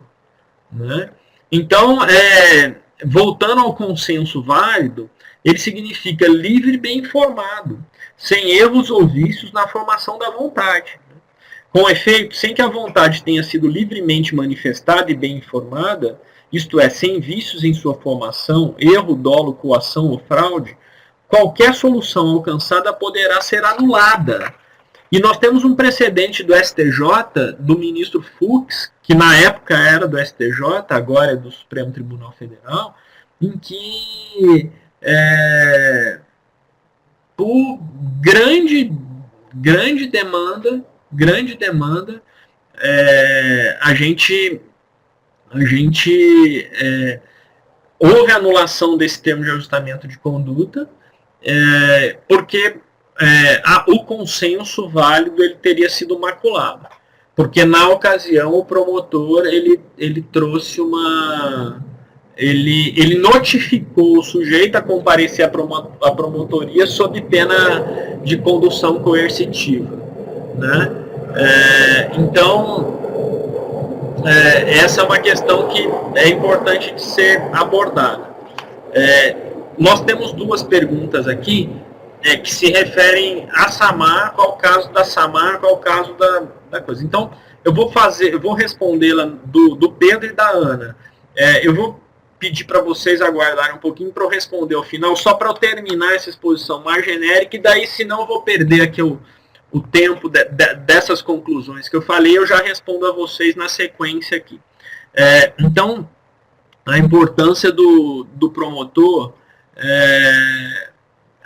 Né? Então, voltando ao consenso válido, ele significa livre e bem informado, sem erros ou vícios na formação da vontade. Com efeito, sem que a vontade tenha sido livremente manifestada e bem informada, isto é, sem vícios em sua formação, erro, dolo, coação ou fraude, qualquer solução alcançada poderá ser anulada. E nós temos um precedente do STJ, do ministro Fux, que na época era do STJ, agora é do Supremo Tribunal Federal, em que por grande demanda, a gente houve anulação desse termo de ajustamento de conduta, porque o consenso válido ele teria sido maculado. Porque na ocasião o promotor ele trouxe ele notificou o sujeito a comparecer à promotoria sob pena de condução coercitiva. Né? Então, essa é uma questão que é importante de ser abordada. Nós temos duas perguntas aqui que se referem a Samar, qual o caso da Samar, qual o caso da coisa. Então, eu vou respondê-la do Pedro e da Ana. Eu vou pedir para vocês aguardarem um pouquinho para eu responder ao final, só para eu terminar essa exposição mais genérica, e daí, senão, eu vou perder aqui o tempo dessas conclusões que eu falei, eu já respondo a vocês na sequência aqui. Então, a importância do promotor,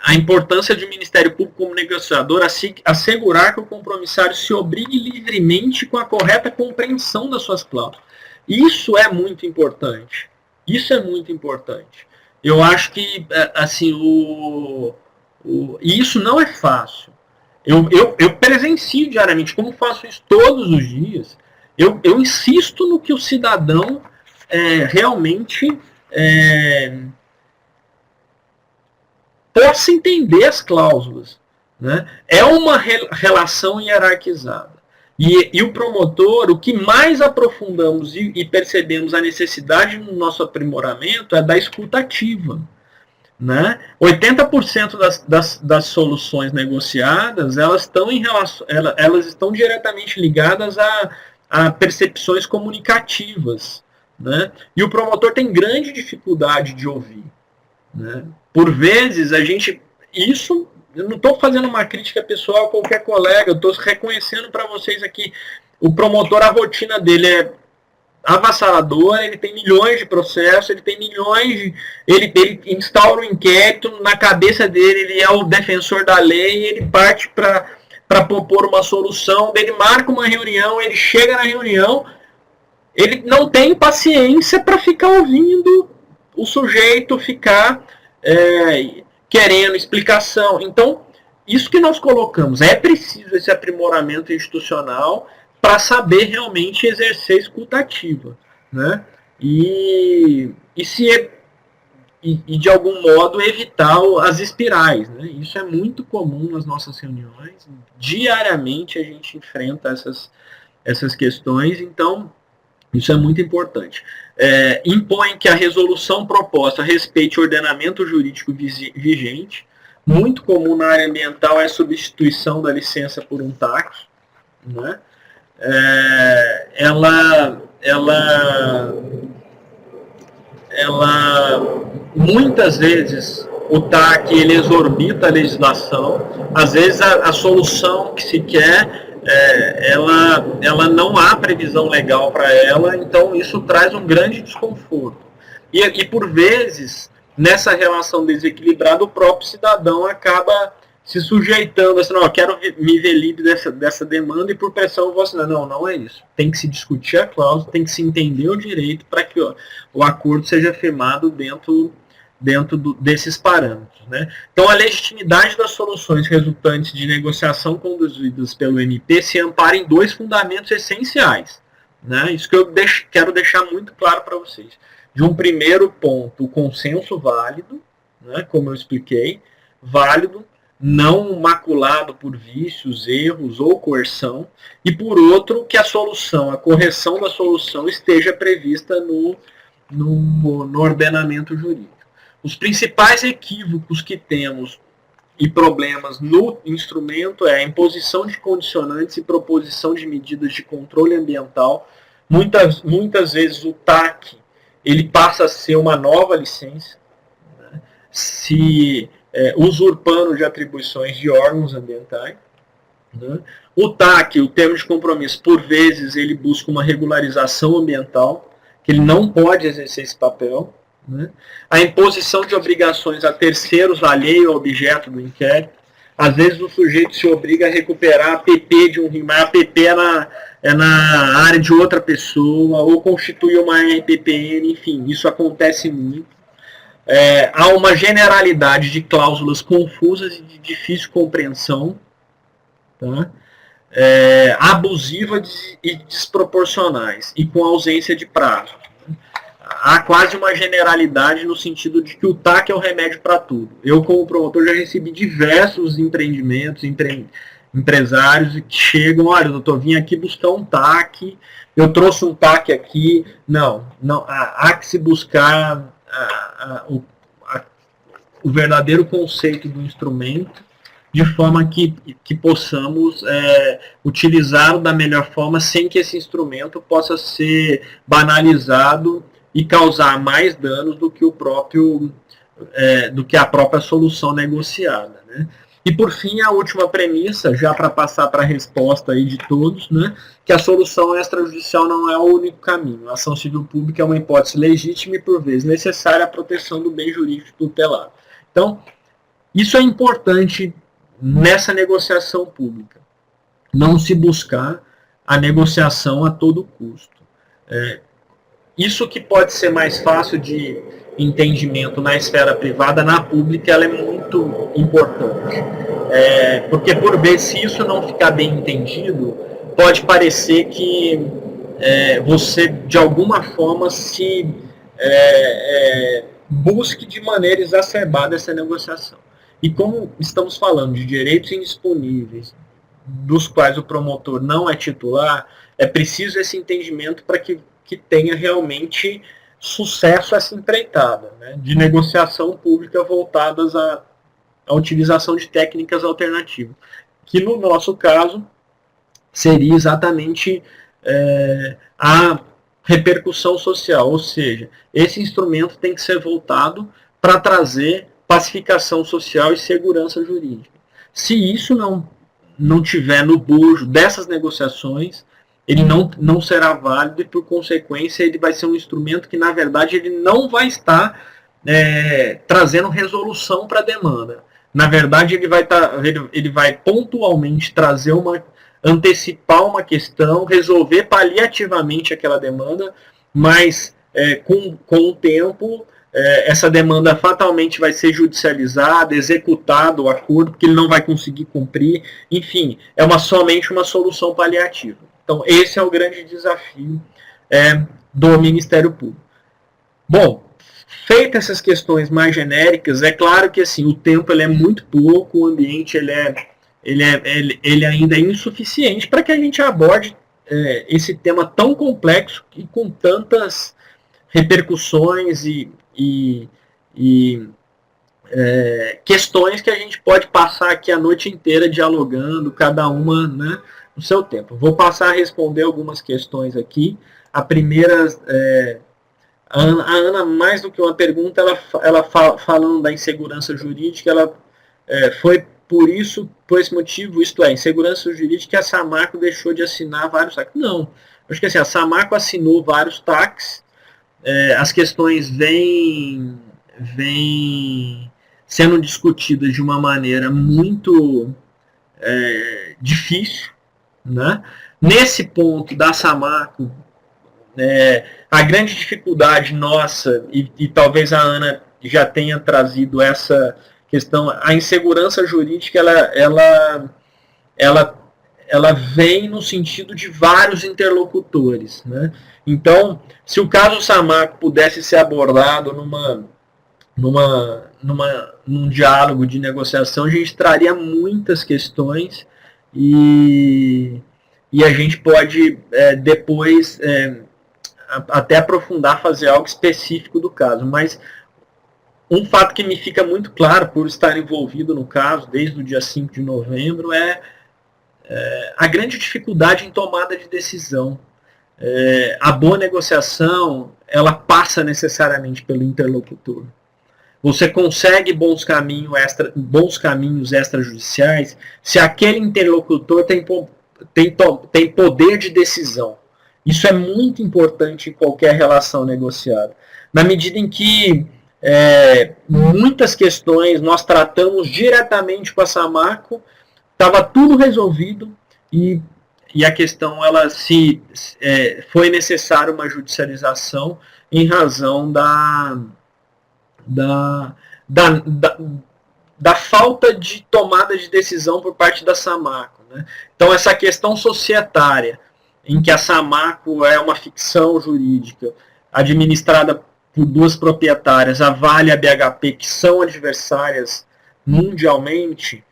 a importância do Ministério Público como negociador, assegurar que o compromissário se obrigue livremente com a correta compreensão das suas cláusulas. Isso é muito importante. Isso é muito importante. Eu acho que, assim, isso não é fácil. Eu presencio diariamente, como faço isso todos os dias, eu insisto no que o cidadão realmente possa entender as cláusulas, né? É uma relação hierarquizada. E o promotor, o que mais aprofundamos e percebemos a necessidade no nosso aprimoramento é da escuta ativa. Né? 80% das soluções negociadas elas estão diretamente ligadas a percepções comunicativas. Né? E o promotor tem grande dificuldade de ouvir. Né? Por vezes, eu não estou fazendo uma crítica pessoal a qualquer colega, eu estou reconhecendo para vocês aqui, o promotor, a rotina dele é avassaladora, ele tem milhões de processos, ele tem milhões ele instaura um inquérito, na cabeça dele ele é o defensor da lei, ele parte para propor uma solução, ele marca uma reunião, ele chega na reunião, ele não tem paciência para ficar ouvindo o sujeito ficar querendo explicação. Então, isso que nós colocamos, é preciso esse aprimoramento institucional para saber realmente exercer escuta ativa, né? E de algum modo evitar as espirais, né? Isso é muito comum nas nossas reuniões, diariamente a gente enfrenta essas questões, então isso é muito importante. Impõe que a resolução proposta respeite o ordenamento jurídico vigente. Muito comum na área ambiental é a substituição da licença por um TAC, né? Ela muitas vezes o TAC ele exorbita a legislação, às vezes a solução que se quer ela não há previsão legal para ela, então isso traz um grande desconforto. E por vezes, nessa relação desequilibrada, o próprio cidadão acaba se sujeitando, assim, não, eu quero me ver livre dessa demanda e por pressão eu vou assinar. Não é isso. Tem que se discutir a cláusula, tem que se entender o direito para que o acordo seja firmado dentro desses parâmetros. Né? Então, a legitimidade das soluções resultantes de negociação conduzidas pelo MP se ampara em dois fundamentos essenciais. Né? Isso que eu quero deixar muito claro para vocês. De um primeiro ponto, o consenso válido, né, como eu expliquei, válido, não maculado por vícios, erros ou coerção, e por outro, que a correção da solução esteja prevista no ordenamento jurídico. Os principais equívocos que temos e problemas no instrumento é a imposição de condicionantes e proposição de medidas de controle ambiental. Muitas vezes o TAC ele passa a ser uma nova licença, né, usurpando de atribuições de órgãos ambientais. Né. O TAC, o termo de compromisso, por vezes ele busca uma regularização ambiental, que ele não pode exercer esse papel. Né. A imposição de obrigações a terceiros alheio ao objeto do inquérito. Às vezes o sujeito se obriga a recuperar a PP de um RIM, mas a PP é na área de outra pessoa, ou constitui uma RPPN, enfim, isso acontece muito. Há uma generalidade de cláusulas confusas e de difícil compreensão, tá? Abusivas e desproporcionais, e com ausência de prazo. Há quase uma generalidade no sentido de que o TAC é o remédio para tudo. Eu, como promotor, já recebi diversos empreendimentos, empresários que chegam, olha, doutor, vim aqui buscar um TAC, eu trouxe um TAC aqui. Não, há que se buscar o verdadeiro conceito do instrumento, de forma que possamos utilizá-lo da melhor forma, sem que esse instrumento possa ser banalizado e causar mais danos do que a própria solução negociada. Né? E por fim, a última premissa, já para passar para a resposta aí de todos, né, que a solução extrajudicial não é o único caminho. A ação civil pública é uma hipótese legítima e, por vezes, necessária à proteção do bem jurídico tutelado. Então, isso é importante nessa negociação pública. Não se buscar a negociação a todo custo. Isso que pode ser mais fácil de entendimento na esfera privada, na pública ela é muito importante. Porque, por vezes, se isso não ficar bem entendido, pode parecer que você de alguma forma se busque de maneira exacerbada essa negociação. E como estamos falando de direitos indisponíveis, dos quais o promotor não é titular, é preciso esse entendimento para que tenha realmente sucesso essa empreitada, né, de negociação pública voltadas à utilização de técnicas alternativas, que no nosso caso seria exatamente a repercussão social, ou seja, esse instrumento tem que ser voltado para trazer pacificação social e segurança jurídica. Se isso não tiver no bojo dessas negociações, ele não será válido e, por consequência, ele vai ser um instrumento que, na verdade, ele não vai estar trazendo resolução para a demanda. Na verdade, ele vai pontualmente antecipar uma questão, resolver paliativamente aquela demanda, mas com o tempo essa demanda fatalmente vai ser judicializada, executado o acordo, porque ele não vai conseguir cumprir, enfim, somente uma solução paliativa. Então, esse é o grande desafio do Ministério Público. Bom, feitas essas questões mais genéricas, é claro que assim, o tempo ele é muito pouco, o ambiente ele ainda é insuficiente para que a gente aborde esse tema tão complexo e com tantas repercussões e questões que a gente pode passar aqui a noite inteira dialogando, cada uma, né, no seu tempo. Vou passar a responder algumas questões aqui. A primeira, a Ana, mais do que uma pergunta, ela falando da insegurança jurídica, ela foi por esse motivo, isto é, insegurança jurídica, a Samarco deixou de assinar vários TACs. Não, acho que assim, a Samarco assinou vários TACs, as questões vêm sendo discutidas de uma maneira muito difícil, né? Nesse ponto da Samarco, a grande dificuldade nossa, e talvez a Ana já tenha trazido essa questão, a insegurança jurídica ela vem no sentido de vários interlocutores, né? Então, se o caso Samarco pudesse ser abordado num diálogo de negociação, a gente traria muitas questões e a gente pode depois até aprofundar, fazer algo específico do caso. Mas um fato que me fica muito claro por estar envolvido no caso desde o dia 5 de novembro é a grande dificuldade em tomada de decisão. A boa negociação, ela passa necessariamente pelo interlocutor. Você consegue bons caminhos extrajudiciais se aquele interlocutor tem poder de decisão. Isso é muito importante em qualquer relação negociada. Na medida em que muitas questões nós tratamos diretamente com a Samarco, estava tudo resolvido e a questão foi necessária uma judicialização em razão da falta de tomada de decisão por parte da Samarco, né? Então essa questão societária, em que a Samarco é uma ficção jurídica administrada por duas proprietárias, a Vale e a BHP, que são adversárias mundialmente,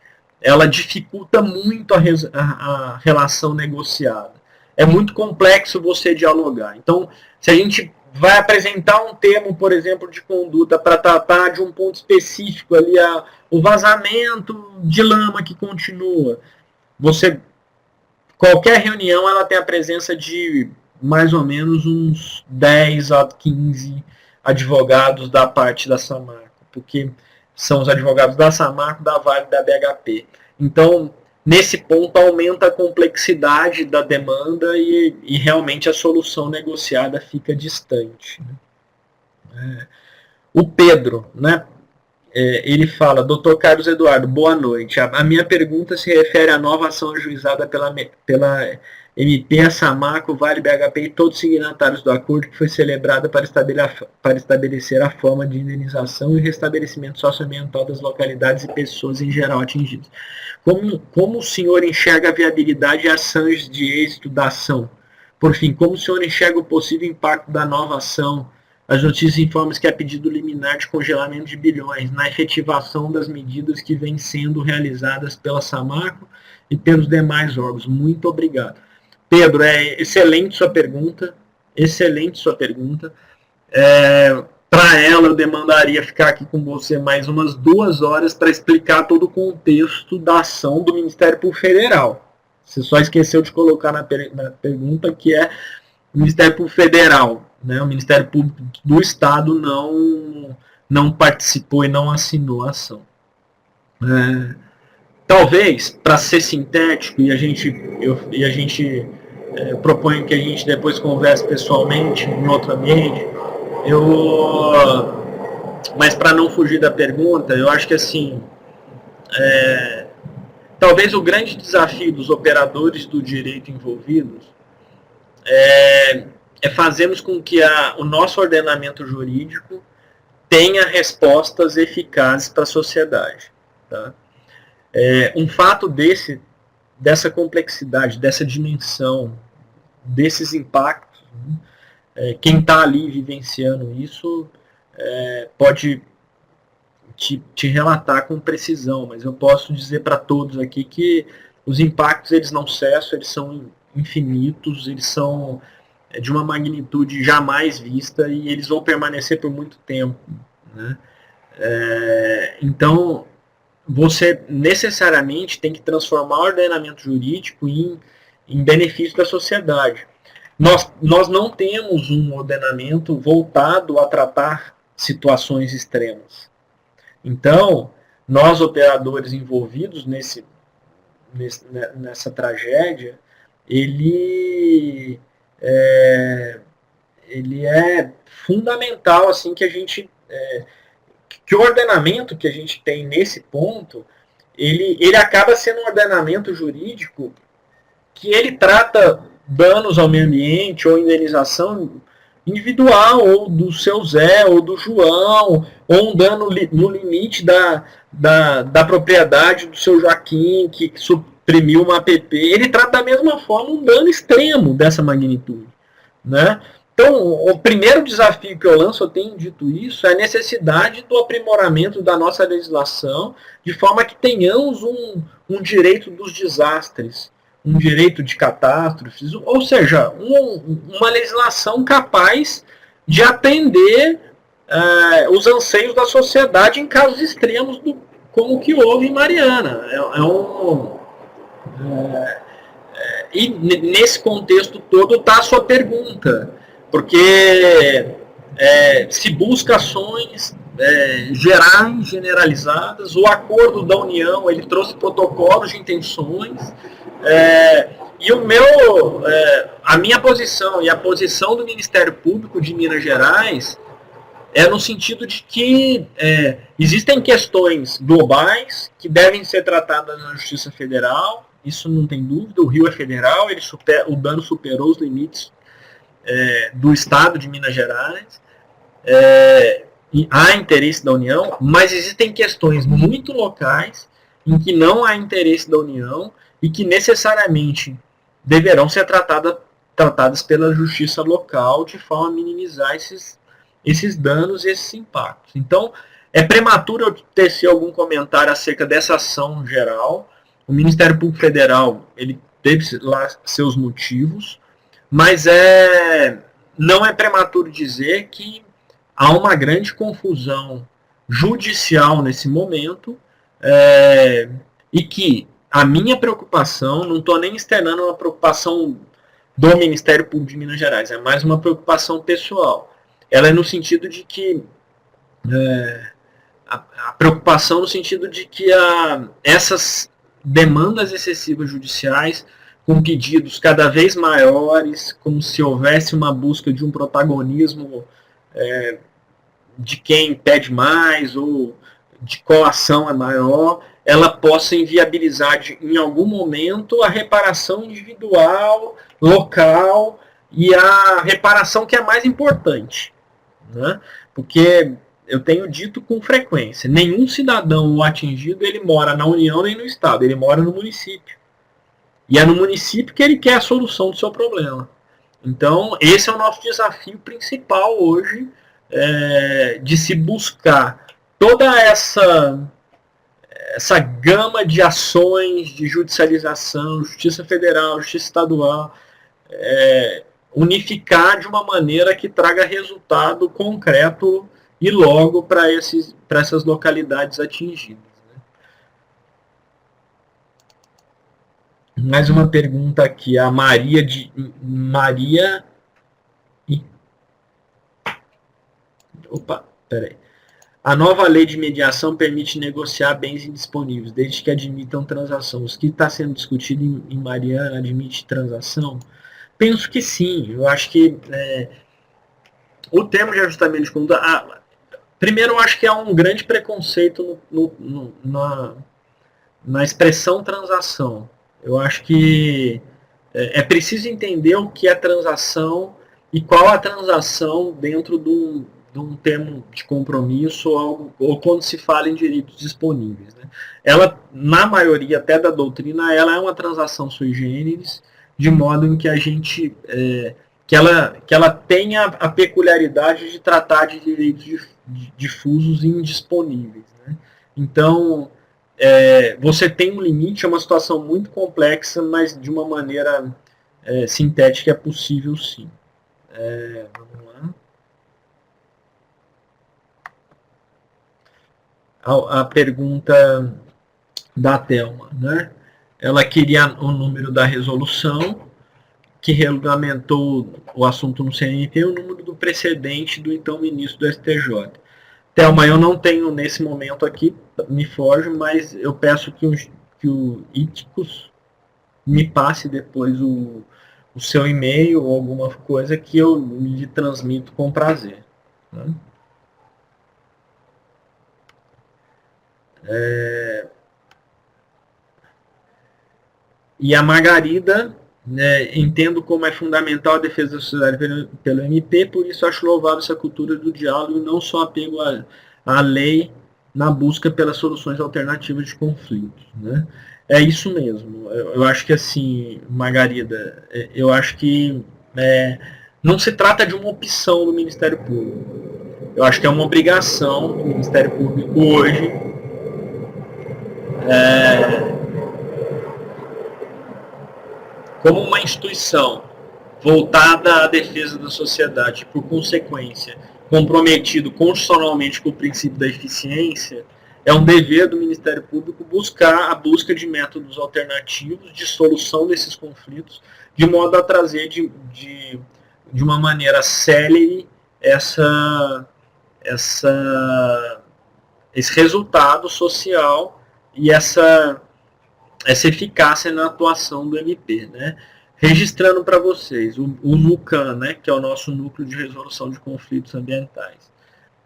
ela dificulta muito a relação negociada. É muito complexo você dialogar. Então, se a gente vai apresentar um termo, por exemplo, de conduta para tratar de um ponto específico ali, o vazamento de lama que continua, qualquer reunião ela tem a presença de mais ou menos uns 10 a 15 advogados da parte da Samarco, porque são os advogados da Samarco, da Vale e da BHP. Então, nesse ponto, aumenta a complexidade da demanda e realmente a solução negociada fica distante. O Pedro, né, ele fala: Dr. Carlos Eduardo, boa noite. A minha pergunta se refere à nova ação ajuizada pela MP, a Samarco, Vale, BHP e todos os signatários do acordo, que foi celebrada para estabelecer a forma de indenização e restabelecimento socioambiental das localidades e pessoas em geral atingidas. Como o senhor enxerga a viabilidade e ações de êxito da ação? Por fim, como o senhor enxerga o possível impacto da nova ação? As notícias informam que há pedido liminar de congelamento de bilhões na efetivação das medidas que vêm sendo realizadas pela Samarco e pelos demais órgãos. Muito obrigado. Pedro, excelente sua pergunta. Excelente sua pergunta. Para ela, eu demandaria ficar aqui com você mais umas 2 horas para explicar todo o contexto da ação do Ministério Público Federal. Você só esqueceu de colocar na pergunta que é o Ministério Público Federal. Né? O Ministério Público do Estado não participou e não assinou a ação. Talvez, para ser sintético, eu proponho que a gente depois converse pessoalmente, em outro ambiente, mas para não fugir da pergunta, eu acho que assim, talvez o grande desafio dos operadores do direito envolvidos é fazermos com que o nosso ordenamento jurídico tenha respostas eficazes para a sociedade. Tá? Um fato dessa complexidade, dessa dimensão, desses impactos, quem está ali vivenciando isso pode te relatar com precisão, mas eu posso dizer para todos aqui que os impactos eles não cessam, eles são infinitos, eles são de uma magnitude jamais vista e eles vão permanecer por muito tempo. Né? Então, você necessariamente tem que transformar o ordenamento jurídico em benefício da sociedade. Nós não temos um ordenamento voltado a tratar situações extremas. Então, nós operadores envolvidos nessa tragédia, ele é fundamental assim que a gente que o ordenamento que a gente tem nesse ponto ele acaba sendo um ordenamento jurídico que ele trata danos ao meio ambiente ou indenização individual, ou do seu Zé, ou do João, ou um dano no limite da propriedade do seu Joaquim, que suprimiu uma app. Ele trata da mesma forma um dano extremo dessa magnitude. Né? Então, o primeiro desafio que eu lanço, eu tenho dito isso, é a necessidade do aprimoramento da nossa legislação, de forma que tenhamos um direito dos desastres, um direito de catástrofes, ou seja, uma legislação capaz de atender os anseios da sociedade em casos extremos, como o que houve em Mariana. E nesse contexto todo está a sua pergunta, porque se busca ações gerais, generalizadas. O acordo da União ele trouxe protocolos de intenções, e a minha posição e a posição do Ministério Público de Minas Gerais é no sentido de que existem questões globais que devem ser tratadas na Justiça Federal, isso não tem dúvida, o Rio é federal, o dano superou os limites do Estado de Minas Gerais, e há interesse da União, mas existem questões muito locais em que não há interesse da União e que necessariamente deverão ser tratadas pela justiça local de forma a minimizar esses danos e esses impactos. Então, é prematuro eu tecer algum comentário acerca dessa ação geral. O Ministério Público Federal ele teve lá seus motivos, mas não é prematuro dizer que há uma grande confusão judicial nesse momento, e que a minha preocupação, não estou nem externando uma preocupação do Ministério Público de Minas Gerais, é mais uma preocupação pessoal. Ela é no sentido de que a preocupação no sentido de que essas demandas excessivas judiciais, com pedidos cada vez maiores, como se houvesse uma busca de um protagonismo de quem pede mais ou de qual ação é maior, ela possa inviabilizar em algum momento a reparação individual, local, e a reparação que é mais importante. Né? Porque eu tenho dito com frequência, nenhum cidadão atingido ele mora na União nem no Estado, ele mora no município. E é no município que ele quer a solução do seu problema. Então, esse é o nosso desafio principal hoje, de se buscar toda essa gama de ações de judicialização, justiça federal, justiça estadual, unificar de uma maneira que traga resultado concreto e logo para essas localidades atingidas. Mais uma pergunta aqui, a Maria. Opa, peraí. A nova lei de mediação permite negociar bens indisponíveis, desde que admitam transação. O que está sendo discutido em Mariana admite transação? Penso que sim. Eu acho que o termo de ajustamento de conduta... primeiro, eu acho que há um grande preconceito na expressão transação. Eu acho que é preciso entender o que é transação e qual a transação dentro de um termo de compromisso ou quando se fala em direitos disponíveis. Né? Ela, na maioria até da doutrina, ela é uma transação sui generis, de modo em que a gente que ela tenha a peculiaridade de tratar de direitos difusos e indisponíveis. Né? Então, você tem um limite, é uma situação muito complexa, mas de uma maneira sintética é possível sim. Vamos lá. A pergunta da Thelma, né? Ela queria o número da resolução que regulamentou o assunto no CNT e o número do precedente do então ministro do STJ. Thelma, eu não tenho nesse momento aqui, me foge, mas eu peço que o Íticos me passe depois o seu e-mail ou alguma coisa que eu lhe transmito com prazer. Né? E a Margarida, né, entendo como é fundamental a defesa da sociedade pelo MP, por isso acho louvável essa cultura do diálogo e não só apego à lei na busca pelas soluções alternativas de conflitos. Né? É isso mesmo. Eu acho que assim, Margarida, eu acho que não se trata de uma opção do Ministério Público. Eu acho que é uma obrigação do Ministério Público hoje como uma instituição voltada à defesa da sociedade, por consequência, comprometido constitucionalmente com o princípio da eficiência, é um dever do Ministério Público buscar a busca de métodos alternativos de solução desses conflitos, de modo a trazer de uma maneira célere esse resultado social e essa eficácia na atuação do MP. Né? Registrando para vocês, o NUCAM, né, que é o nosso Núcleo de Resolução de Conflitos Ambientais,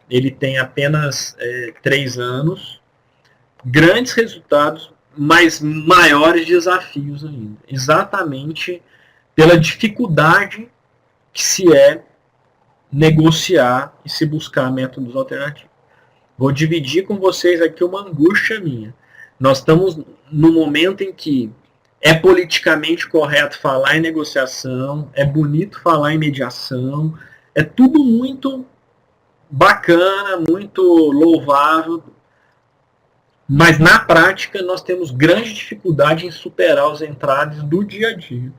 ele tem apenas 3 anos, grandes resultados, mas maiores desafios ainda. Exatamente pela dificuldade que se negociar e se buscar métodos alternativos. Vou dividir com vocês aqui uma angústia minha. Nós estamos no momento em que é politicamente correto falar em negociação, é bonito falar em mediação, é tudo muito bacana, muito louvável, mas na prática nós temos grande dificuldade em superar os entraves do dia a dia.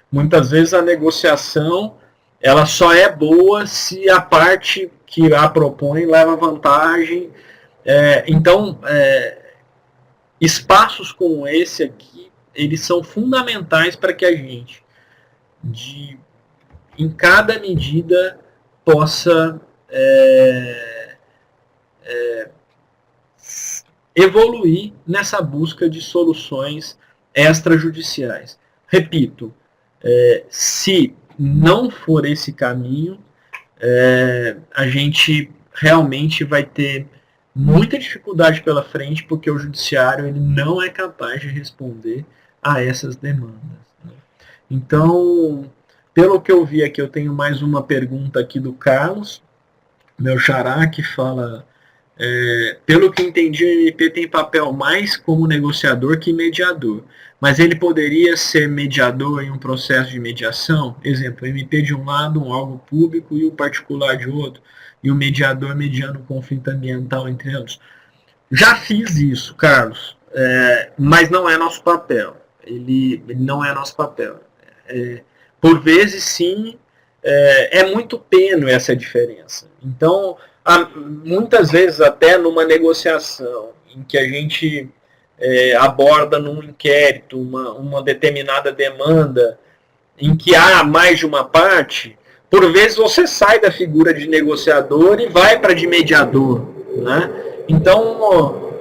Muitas vezes a negociação ela só é boa se a parte que a propõe leva vantagem. Então, espaços como esse aqui, eles são fundamentais para que a gente, em cada medida, possa evoluir nessa busca de soluções extrajudiciais. Repito, se não for esse caminho, a gente realmente vai ter muita dificuldade pela frente, porque o judiciário ele não é capaz de responder a essas demandas. Né? Então, pelo que eu vi aqui, eu tenho mais uma pergunta aqui do Carlos, meu xará, que fala Pelo que entendi, o MP tem papel mais como negociador que mediador. Mas ele poderia ser mediador em um processo de mediação? Exemplo, o MP de um lado, um órgão público e o particular de outro, e o mediador mediando o conflito ambiental entre eles. Já fiz isso, Carlos, mas não é nosso papel. Ele não é nosso papel. Por vezes, sim, é muito tênue essa diferença. Então, muitas vezes, até numa negociação em que a gente aborda num inquérito uma determinada demanda, em que há mais de uma parte, por vezes você sai da figura de negociador e vai para de mediador, né? Então,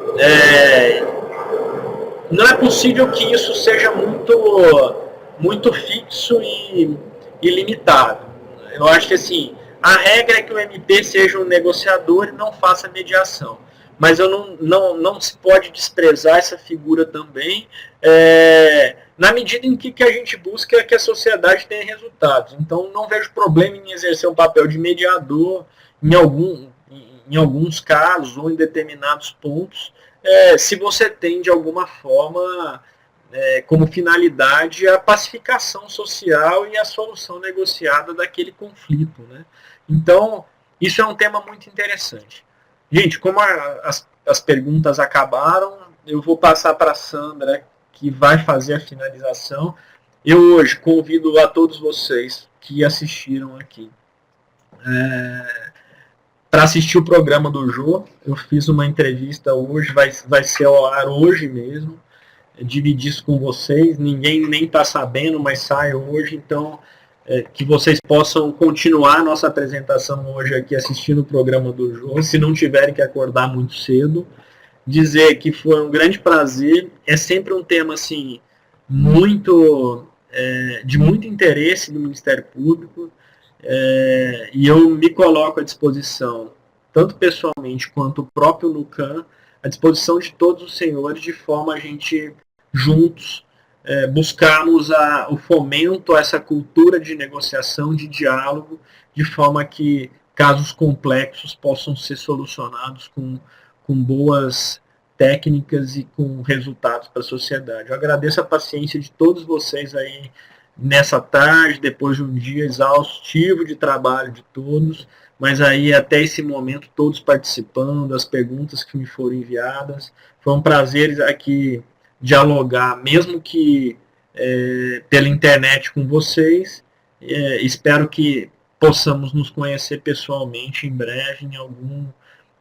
não é possível que isso seja muito fixo e limitado. Eu acho que assim, a regra é que o MP seja um negociador e não faça mediação. Mas não se pode desprezar essa figura também, na medida em que a gente busca que a sociedade tenha resultados. Então, não vejo problema em exercer um papel de mediador em alguns casos ou em determinados pontos, se você tem, de alguma forma, como finalidade a pacificação social e a solução negociada daquele conflito, né? Então, isso é um tema muito interessante. Gente, como as perguntas acabaram, eu vou passar para a Sandra, que vai fazer a finalização. Eu hoje convido a todos vocês que assistiram aqui para assistir o programa do Jô. Eu fiz uma entrevista hoje, vai ser ao ar hoje mesmo. Dividir isso com vocês, ninguém nem está sabendo, mas sai hoje, então que vocês possam continuar a nossa apresentação hoje aqui assistindo o programa do Jô, se não tiverem que acordar muito cedo. Dizer que foi um grande prazer, é sempre um tema assim, de muito interesse do Ministério Público, e eu me coloco à disposição, tanto pessoalmente quanto o próprio NUCAM, à disposição de todos os senhores, de forma a gente, juntos, buscarmos o fomento a essa cultura de negociação, de diálogo, de forma que casos complexos possam ser solucionados com boas técnicas e com resultados para a sociedade. Eu agradeço a paciência de todos vocês aí nessa tarde, depois de um dia exaustivo de trabalho de todos, mas aí até esse momento todos participando, as perguntas que me foram enviadas. Foi um prazer aqui dialogar, mesmo que pela internet com vocês. Espero que possamos nos conhecer pessoalmente em breve, em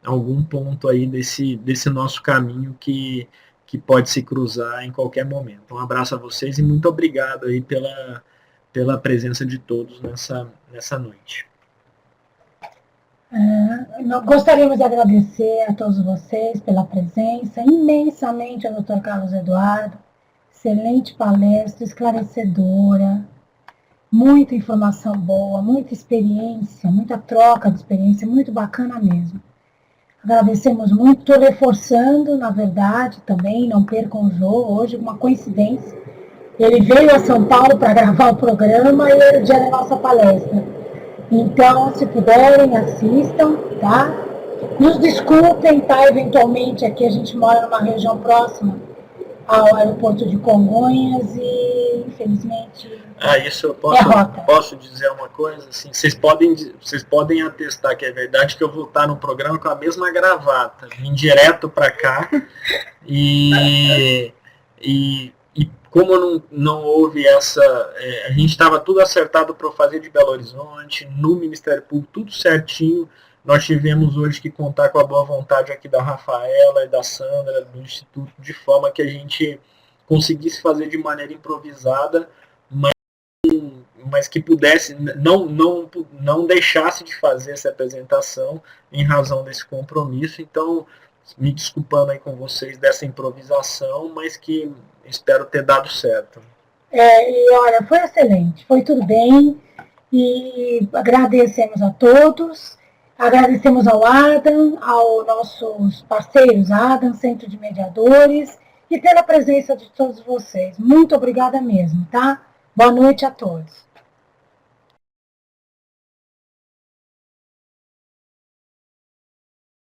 algum ponto aí desse nosso caminho que pode se cruzar em qualquer momento. Um abraço a vocês e muito obrigado aí pela presença de todos nessa noite. Gostaríamos de agradecer a todos vocês pela presença, imensamente ao Dr. Carlos Eduardo, excelente palestra, esclarecedora, muita informação boa, muita experiência, muita troca de experiência, muito bacana mesmo. Agradecemos muito, estou reforçando, na verdade, também, não percam o Jô, hoje, uma coincidência. Ele veio a São Paulo para gravar o programa e era o dia da nossa palestra. Então, se puderem, assistam, tá? Nos desculpem, tá? Eventualmente, aqui a gente mora numa região próxima ao aeroporto de Congonhas e, infelizmente, isso eu posso dizer uma coisa? Assim, vocês podem atestar que é verdade que eu vou estar no programa com a mesma gravata, vim direto para cá e como não houve a gente estava tudo acertado para fazer de Belo Horizonte, no Ministério Público, tudo certinho. Nós tivemos hoje que contar com a boa vontade aqui da Rafaela e da Sandra, do Instituto, de forma que a gente conseguisse fazer de maneira improvisada, mas que pudesse, não deixasse de fazer essa apresentação em razão desse compromisso. Então, me desculpando aí com vocês dessa improvisação, mas que espero ter dado certo. E olha, foi excelente, foi tudo bem, e agradecemos a todos, agradecemos ao Adam, aos nossos parceiros Adam, Centro de Mediadores, e pela presença de todos vocês. Muito obrigada mesmo, tá? Boa noite a todos.